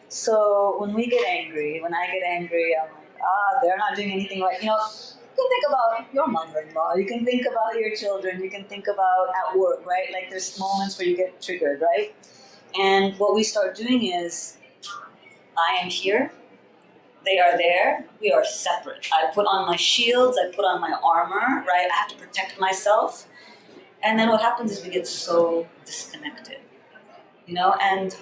So when we get angry, when I get angry, I'm like, they're not doing anything right. You can think about your mother-in-law, you can think about your children, you can think about at work, right? Like there's moments where you get triggered, right? And what we start doing is, I am here, they are there, we are separate. I put on my shields, I put on my armor, right? I have to protect myself. And then what happens is we get so disconnected, and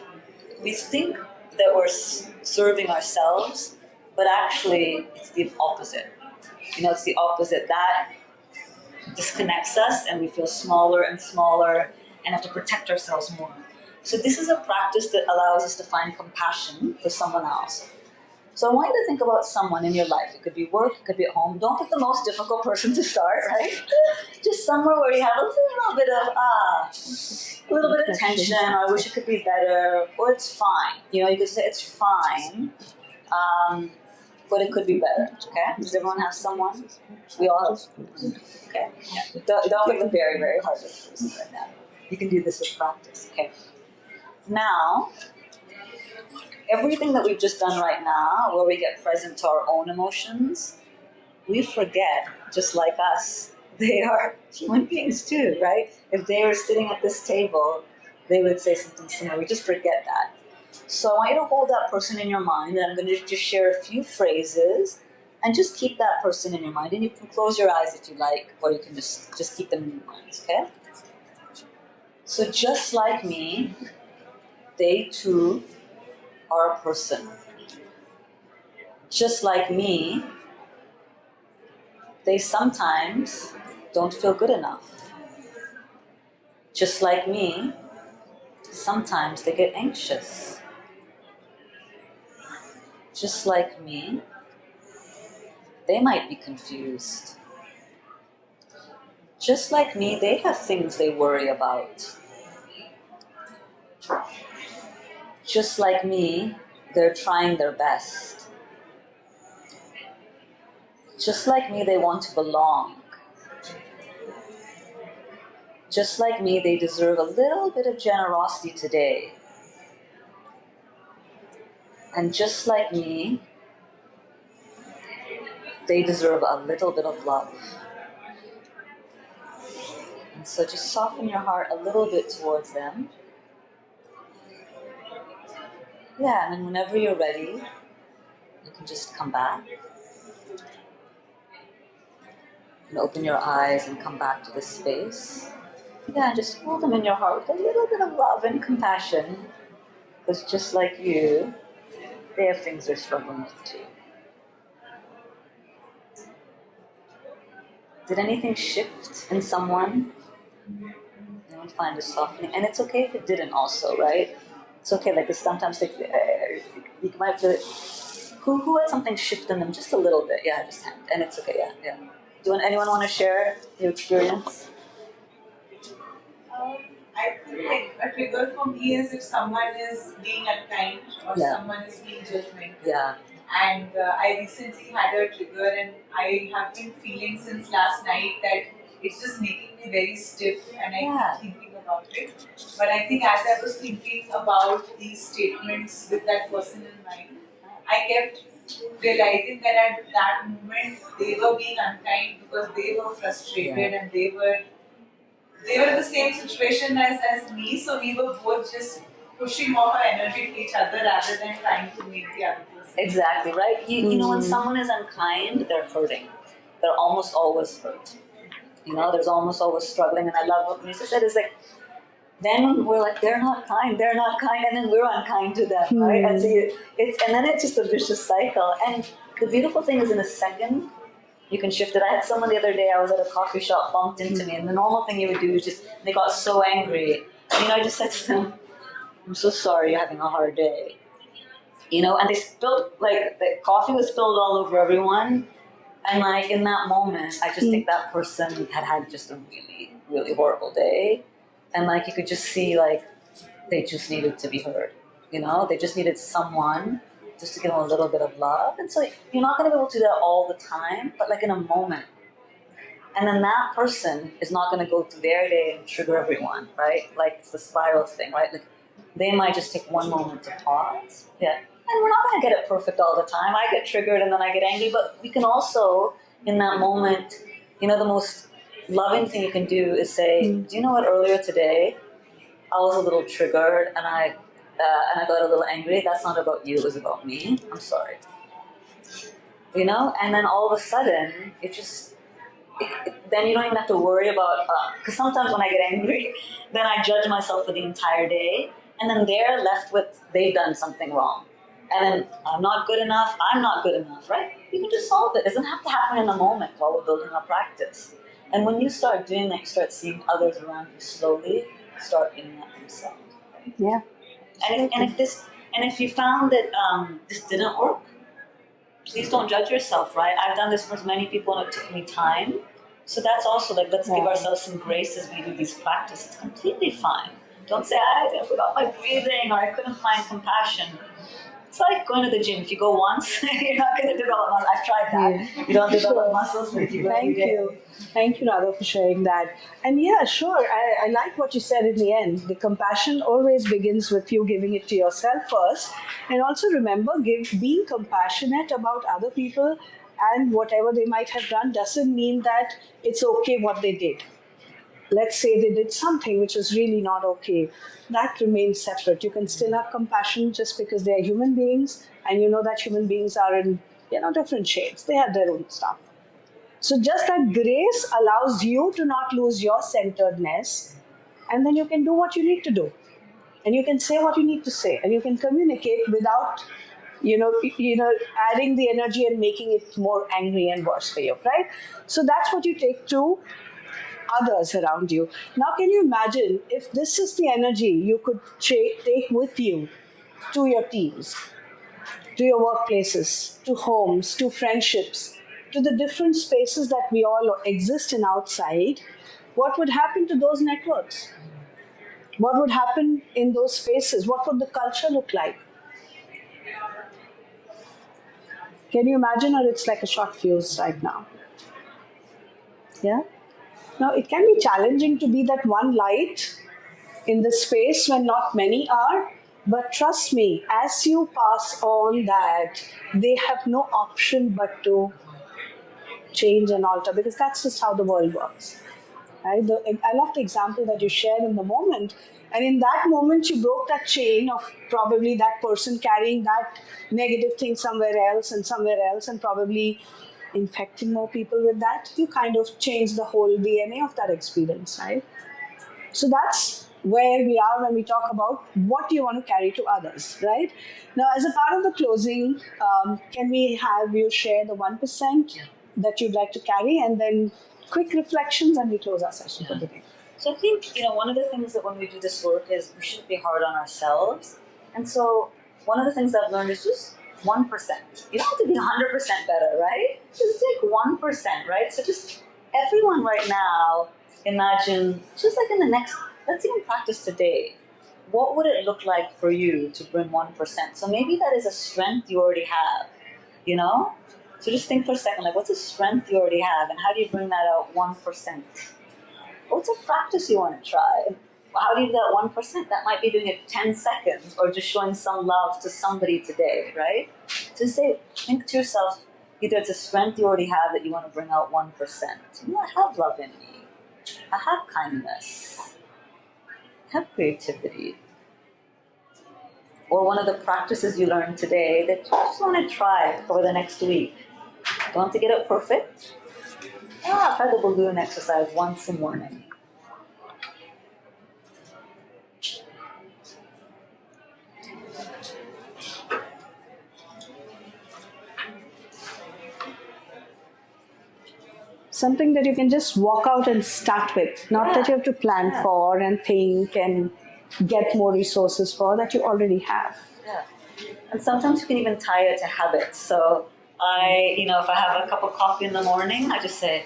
we think that we're serving ourselves, but actually it's the opposite. It's the opposite. That disconnects us and we feel smaller and smaller and have to protect ourselves more. So this is a practice that allows us to find compassion for someone else. So I want you to think about someone in your life. It could be work, it could be at home. Don't pick the most difficult person to start, right? Just somewhere where you have a little bit of tension, or I wish it could be better, or it's fine. You could say it's fine, but it could be better, okay? Does everyone have someone? We all have, okay? Yeah. Don't pick the very, very hardest person right now. You can do this with practice, okay? Now, everything that we've just done right now, where we get present to our own emotions, we forget, just like us, they are human beings too, right? If they were sitting at this table, they would say something similar. We just forget that. So I want you to hold that person in your mind, and I'm going to just share a few phrases, and just keep that person in your mind. And you can close your eyes if you like, or you can just keep them in your mind, okay? So just like me, they too are a person. Just like me, they sometimes don't feel good enough. Just like me, sometimes they get anxious. Just like me, they might be confused. Just like me, they have things they worry about. Just like me, they're trying their best. Just like me, they want to belong. just like me, they deserve a little bit of generosity today. And just like me, they deserve a little bit of love. And so just soften your heart a little bit towards them. Yeah, and then whenever you're ready, you can just come back. And open your eyes and come back to this space. Yeah, just hold them in your heart with a little bit of love and compassion. Because just like you, they have things they're struggling with too. Did anything shift in someone? Anyone find a softening? And it's okay if it didn't also, right? It's okay, like sometimes you might feel it. Who had something shift in them just a little bit? Yeah, just hand. And it's okay, yeah. Anyone want to share your experience? I feel like a trigger for me is if someone is being unkind or someone is being judgmental. Yeah. And I recently had a trigger, and I have been feeling since last night that it's just making me very stiff, and I keep thinking about it. But I think as I was thinking about these statements with that person in mind, I kept realizing that at that moment they were being unkind because they were frustrated and they were in the same situation as me, so we were both just pushing off our energy to each other rather than trying to make the other person. Exactly, right? You know, when someone is unkind, they're hurting. They're almost always hurt. You know, there's almost always struggling. And I love what Nisa said, is like, then we're like, they're not kind, and then we're unkind to them, right? And so and then it's just a vicious cycle. And the beautiful thing is, in a second, you can shift it. I had someone the other day, I was at a coffee shop, bumped into me, and the normal thing you would do is they got so angry. You know, I just said to them, I'm so sorry you're having a hard day. You know, and they spilled, like, the coffee was spilled all over everyone. And, like, in that moment, I just think that person had just a really, really horrible day. And, like, you could just see, like, they just needed to be heard. You know, they just needed someone just to give them a little bit of love. And so you're not going to be able to do that all the time, but, like, in a moment. And then that person is not going to go through their day and trigger everyone, right? Like, it's the spiral thing, right? Like, they might just take one moment to pause. Yeah. And we're not going to get it perfect all the time. I get triggered and then I get angry, but we can also, in that moment, you know, the most loving thing you can do is say, do you know what, earlier today, I was a little triggered and I got a little angry. That's not about you, it was about me. I'm sorry. You know? And then all of a sudden, then you don't even have to worry about, because sometimes when I get angry, then I judge myself for the entire day, and then they're left with, they've done something wrong. And then I'm not good enough, right? You can just solve it. It doesn't have to happen in a moment while we're building our practice. And when you start doing that, you start seeing others around you slowly start doing that themselves. Right? Yeah. And if you found that this didn't work, please don't judge yourself, right? I've done this for many people and it took me time. So that's also like, let's give ourselves some grace as we do these practices. It's completely fine. Don't say, I forgot my breathing or I couldn't find compassion. It's like going to the gym. If you go once, you're not going to develop muscles. I've tried that. Yeah. You don't develop muscles, but if you go every day. Thank you, Radha, for sharing that. And yeah, sure, I like what you said in the end. The compassion always begins with you giving it to yourself first. And also remember, being compassionate about other people and whatever they might have done doesn't mean that it's okay what they did. Let's say they did something which is really not okay. That remains separate. You can still have compassion just because they are human beings, and you know that human beings are in different shades. They have their own stuff. So just that grace allows you to not lose your centeredness, and then you can do what you need to do, and you can say what you need to say, and you can communicate without adding the energy and making it more angry and worse for you, right? So that's what you take to others around you. Now, can you imagine if this is the energy you could take with you to your teams, to your workplaces, to homes, to friendships, to the different spaces that we all exist in outside? What would happen to those networks? What would happen in those spaces? What would the culture look like? Can you imagine, or it's like a short fuse right now? Yeah? Now, it can be challenging to be that one light in the space when not many are, but trust me, as you pass on that, they have no option but to change and alter because that's just how the world works. Right? I love the example that you shared in the moment. And in that moment, you broke that chain of probably that person carrying that negative thing somewhere else and probably infecting more people with that. You kind of changed the whole DNA of that experience, right? So that's where we are when we talk about what you want to carry to others, right? Now, as a part of the closing, can we have you share the 1% that you'd like to carry and then quick reflections and we close our session for today? So I think, one of the things that when we do this work is we shouldn't be hard on ourselves. And so one of the things I've learned is just 1%. You don't have to be 100% better, right? Just take 1%, right? So just everyone right now, imagine, just like in the next, let's even practice today. What would it look like for you to bring 1%? So maybe that is a strength you already have, you know? So just think for a second, like what's a strength you already have and how do you bring that out 1%? What's a practice you want to try? How do you do that 1%? That might be doing it 10 seconds or just showing some love to somebody today, right? So think to yourself, either it's a strength you already have that you want to bring out 1%. I have love in me. I have kindness. I have creativity. Or one of the practices you learned today that you just want to try for the next week. Don't have to get it perfect. Try the balloon exercise once a morning. Something that you can just walk out and start with, not that you have to plan for and think and get more resources for that you already have. Yeah. And sometimes you can even tie it to habits. So if I have a cup of coffee in the morning, I just say,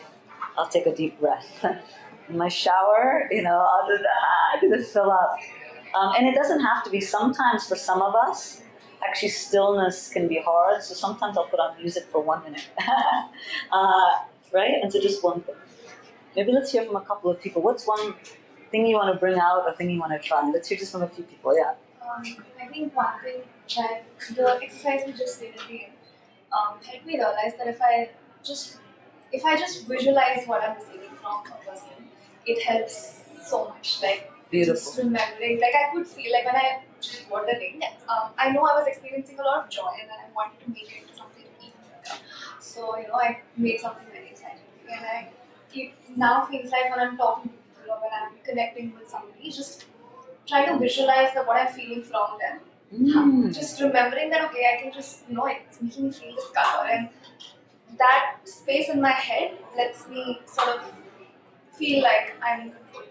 I'll take a deep breath. In my shower, I'll do that, I do the fill up. And it doesn't have to be, sometimes for some of us, actually stillness can be hard. So sometimes I'll put on music for 1 minute. Right? And so just one thing. Maybe let's hear from a couple of people. What's one thing you want to bring out or thing you want to try? Let's hear just from a few people, yeah. I think one thing that the exercise we just did at the end helped me realize that if I just visualize what I'm receiving from a person, it helps so much. Like Beautiful. just remembering, like I could feel like when I just wore the ring, I know I was experiencing a lot of joy and I wanted to make it into something even better. So I made something very exciting, and it now feels like when I'm talking to people or when I'm connecting with somebody, just try to visualize what I'm feeling from them. Just remembering that, okay, I can just, it's making me feel this color. And that space in my head lets me sort of feel like I'm in control.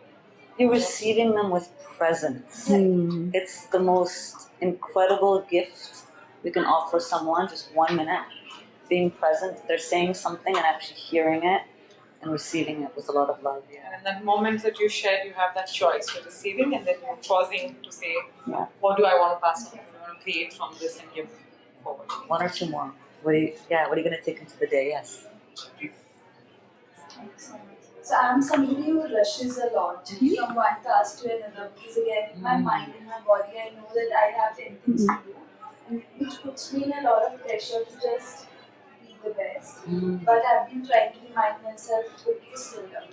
You're receiving them with presence. It's the most incredible gift we can offer someone, just 1 minute. Being present, they're saying something and actually hearing it and receiving it with a lot of love. And in that moment that you shared, you have that choice for receiving and then you're pausing to say, what do I want to pass on? What do I want to create from this and give forward? One or two more. What are you going to take into the day? Yes. So I'm somebody who rushes a lot from one task to another because again, my mind and my body, I know that I have 10 things to do, and which puts me in a lot of pressure to just be the best. But I've been trying to remind myself to okay, slow down.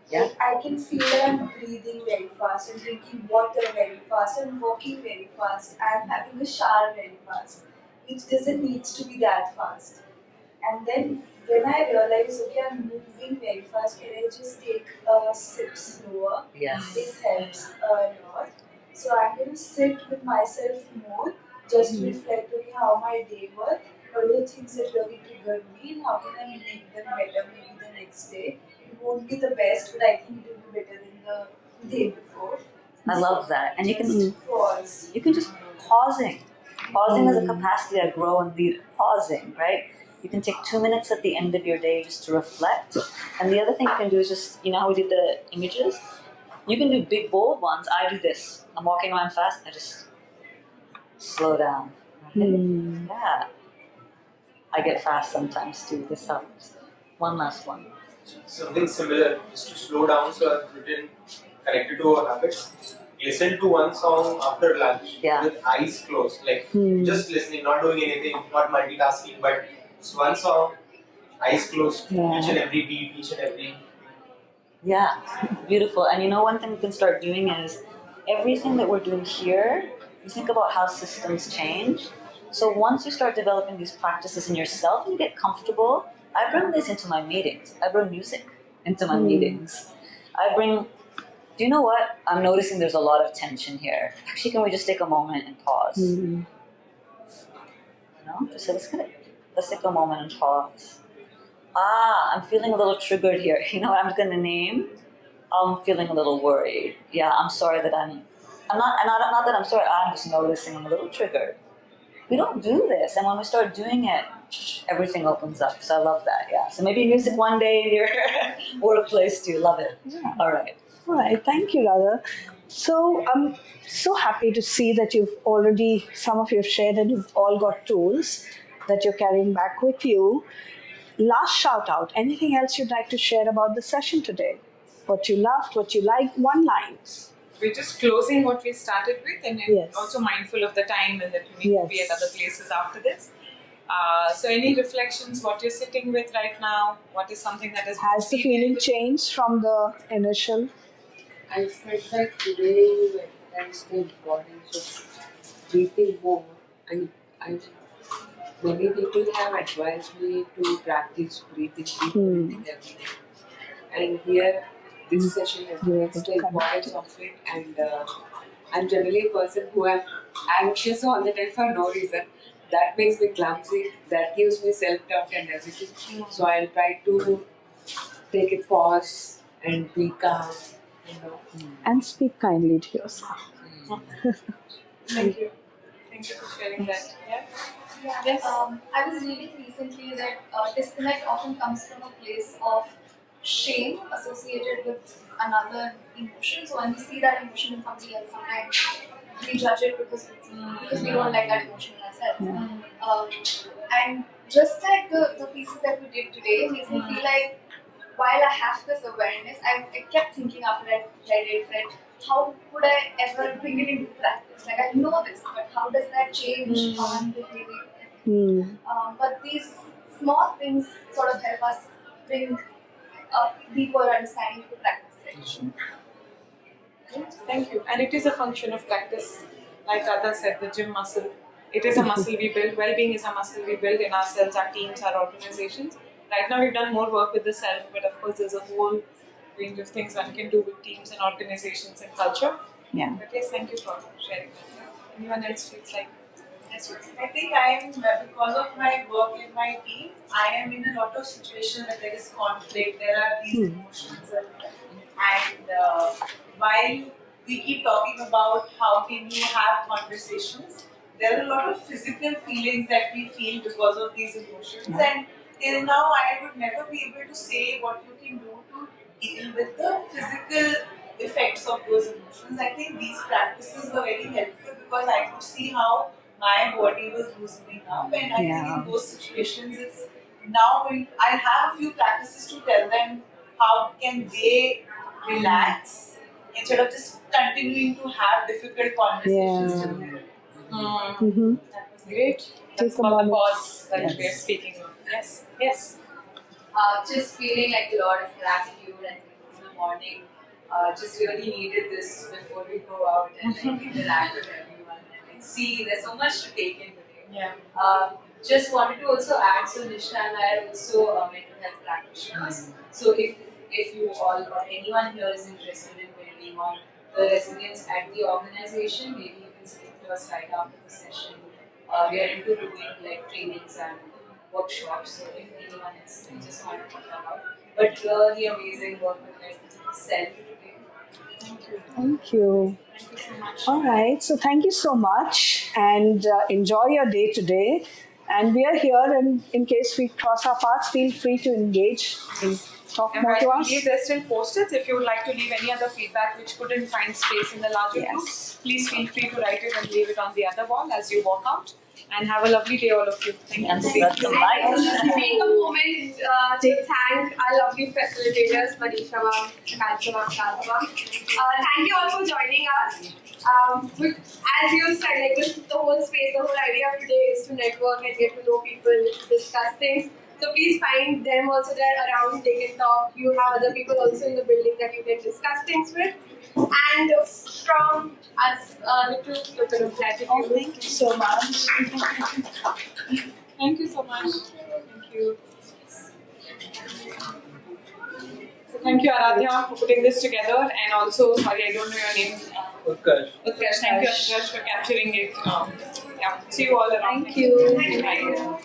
Yeah. I can feel that I'm breathing very fast, I'm drinking water very fast, I'm walking very fast, I'm having a shower very fast. It doesn't need to be that fast. And then when I realize, okay, I'm moving very fast, can I just take a sip slower? Yes. It helps a lot. So I'm going to sit with myself more, just reflect, okay, how my day was, what are the things that really triggered me, and how can I make them better maybe the next day. It won't be the best, but I think it will be better than the day before. I love that. And you can pause. You can just pausing. Pausing is a capacity to grow and lead. Pausing, right? You can take 2 minutes at the end of your day just to reflect. And the other thing you can do is just, how we did the images? You can do big, bold ones. I do this. I'm walking around fast. I just slow down. Right? Yeah. I get fast sometimes too. This helps. One last one. something similar, just to slow down. So I've written, connected to a habit. Listen to one song after lunch with eyes closed, like just listening, not doing anything, not multitasking, but just one song, eyes closed, each and every beat, each and every. Yeah, beautiful. And you know, one thing we can start doing is everything that we're doing here, you think about how systems change. So once you start developing these practices in yourself and you get comfortable, I bring this into my meetings. I bring music into my meetings. I bring, do you know what? I'm noticing there's a lot of tension here. Actually, can we just take a moment and pause? You know, just say, let's take a moment and pause. I'm feeling a little triggered here. You know what I'm going to name? I'm feeling a little worried. Yeah, I'm sorry that not that I'm sorry, I'm just noticing I'm a little triggered. We don't do this. And when we start doing it, everything opens up. So I love that, yeah. So maybe music one day in your workplace too. Love it. Yeah. All right. All right, thank you, Radha. So I'm so happy to see that some of you have shared and you've all got tools that you're carrying back with you. Last shout out, anything else you'd like to share about the session today? What you loved, what you liked, one line. We're just closing what we started with, and then also mindful of the time and that we need to be at other places after this. So any reflections, what you're sitting with right now? What is something that has the feeling changed from the initial? I felt like today you emphasized the importance of breathing more. I many people have advised me to practice breathing, deep breathing every day. And here, this session has raised the importance of it. And I'm generally a person who am anxious all the time for no reason. That makes me clumsy. That gives me self-doubt and everything. So I'll try to take a pause and be calm. You know. And speak kindly to yourself. Thank you. Thank you for sharing that. Yeah. Yes. I was reading recently that disconnect often comes from a place of shame associated with another emotion. So when we see that emotion in somebody else, sometimes we judge it because we don't like that emotion in ourselves. And just like the pieces that we did today makes me feel like while I have this awareness, I kept thinking after I read it that how would I ever bring it into practice? Like I know this, but how does that change how I'm behaving? But these small things sort of help us bring a deeper understanding to practice it. Thank you. And it is a function of practice. Like Radha said, the gym muscle. It is a muscle we build. Well-being is a muscle we build in ourselves, our teams, our organizations. Right now we've done more work with the self, but of course there's a whole range of things one can do with teams and organizations and culture. Yeah. But yes, thank you for sharing that. Anyone else feels like? Yes, I think I am, because of my work in my team, I am in a lot of situations where there is conflict, there are these emotions, and while we keep talking about how can you have conversations, there are a lot of physical feelings that we feel because of these emotions, and till now I would never be able to say what you can do to deal with the physical effects of those emotions. I think these practices were very helpful because I could see how my body was loosening up, and I think in those situations it's now going. I have a few practices to tell them how can they relax instead of just continuing to have difficult conversations with them. That was great. That's about the pause that we are speaking of. Yes. Yes. Just feeling like a lot of gratitude and in the morning. Just really needed this before we go out and interact with everyone and see there's so much to take in today. Yeah. Just wanted to also add, so Nisha and I are also mental health practitioners. So if you all or anyone here is interested in building on the resilience at the organization, maybe you can speak to us right after the session. We are into doing like trainings and workshops, so if anyone is just want to check that out. But really amazing work with like self today. Thank you. Thank you. Thank you so much. All right, so thank you so much and enjoy your day today. And we are here, and in case we cross our paths, feel free to engage in talk And more while to we us? leave, there's still post-its. If you would like to leave any other feedback which couldn't find space in the larger group, please feel free to write it and leave it on the other wall as you walk out. And have a lovely day, all of you. Thank you. That's the light. Take a moment to thank our lovely facilitators, Manisha ma'am, Kansha ma'am, Shanta ma'am. Thank you all for joining us. As you said, like this, the whole space, the whole idea of today is to network and get to know people, discuss things. So please find them also there around. They can talk. You have other people also in the building that you can discuss things with. And from us, little token of gratitude. Oh, thank you so much. Thank you so much. Thank you. So thank you, Aradhya, for putting this together. And also, sorry, I don't know your name. Utkarsh. Utkarsh, thank you, Utkarsh, for capturing it. Yeah, see you all around. Thank you. Bye.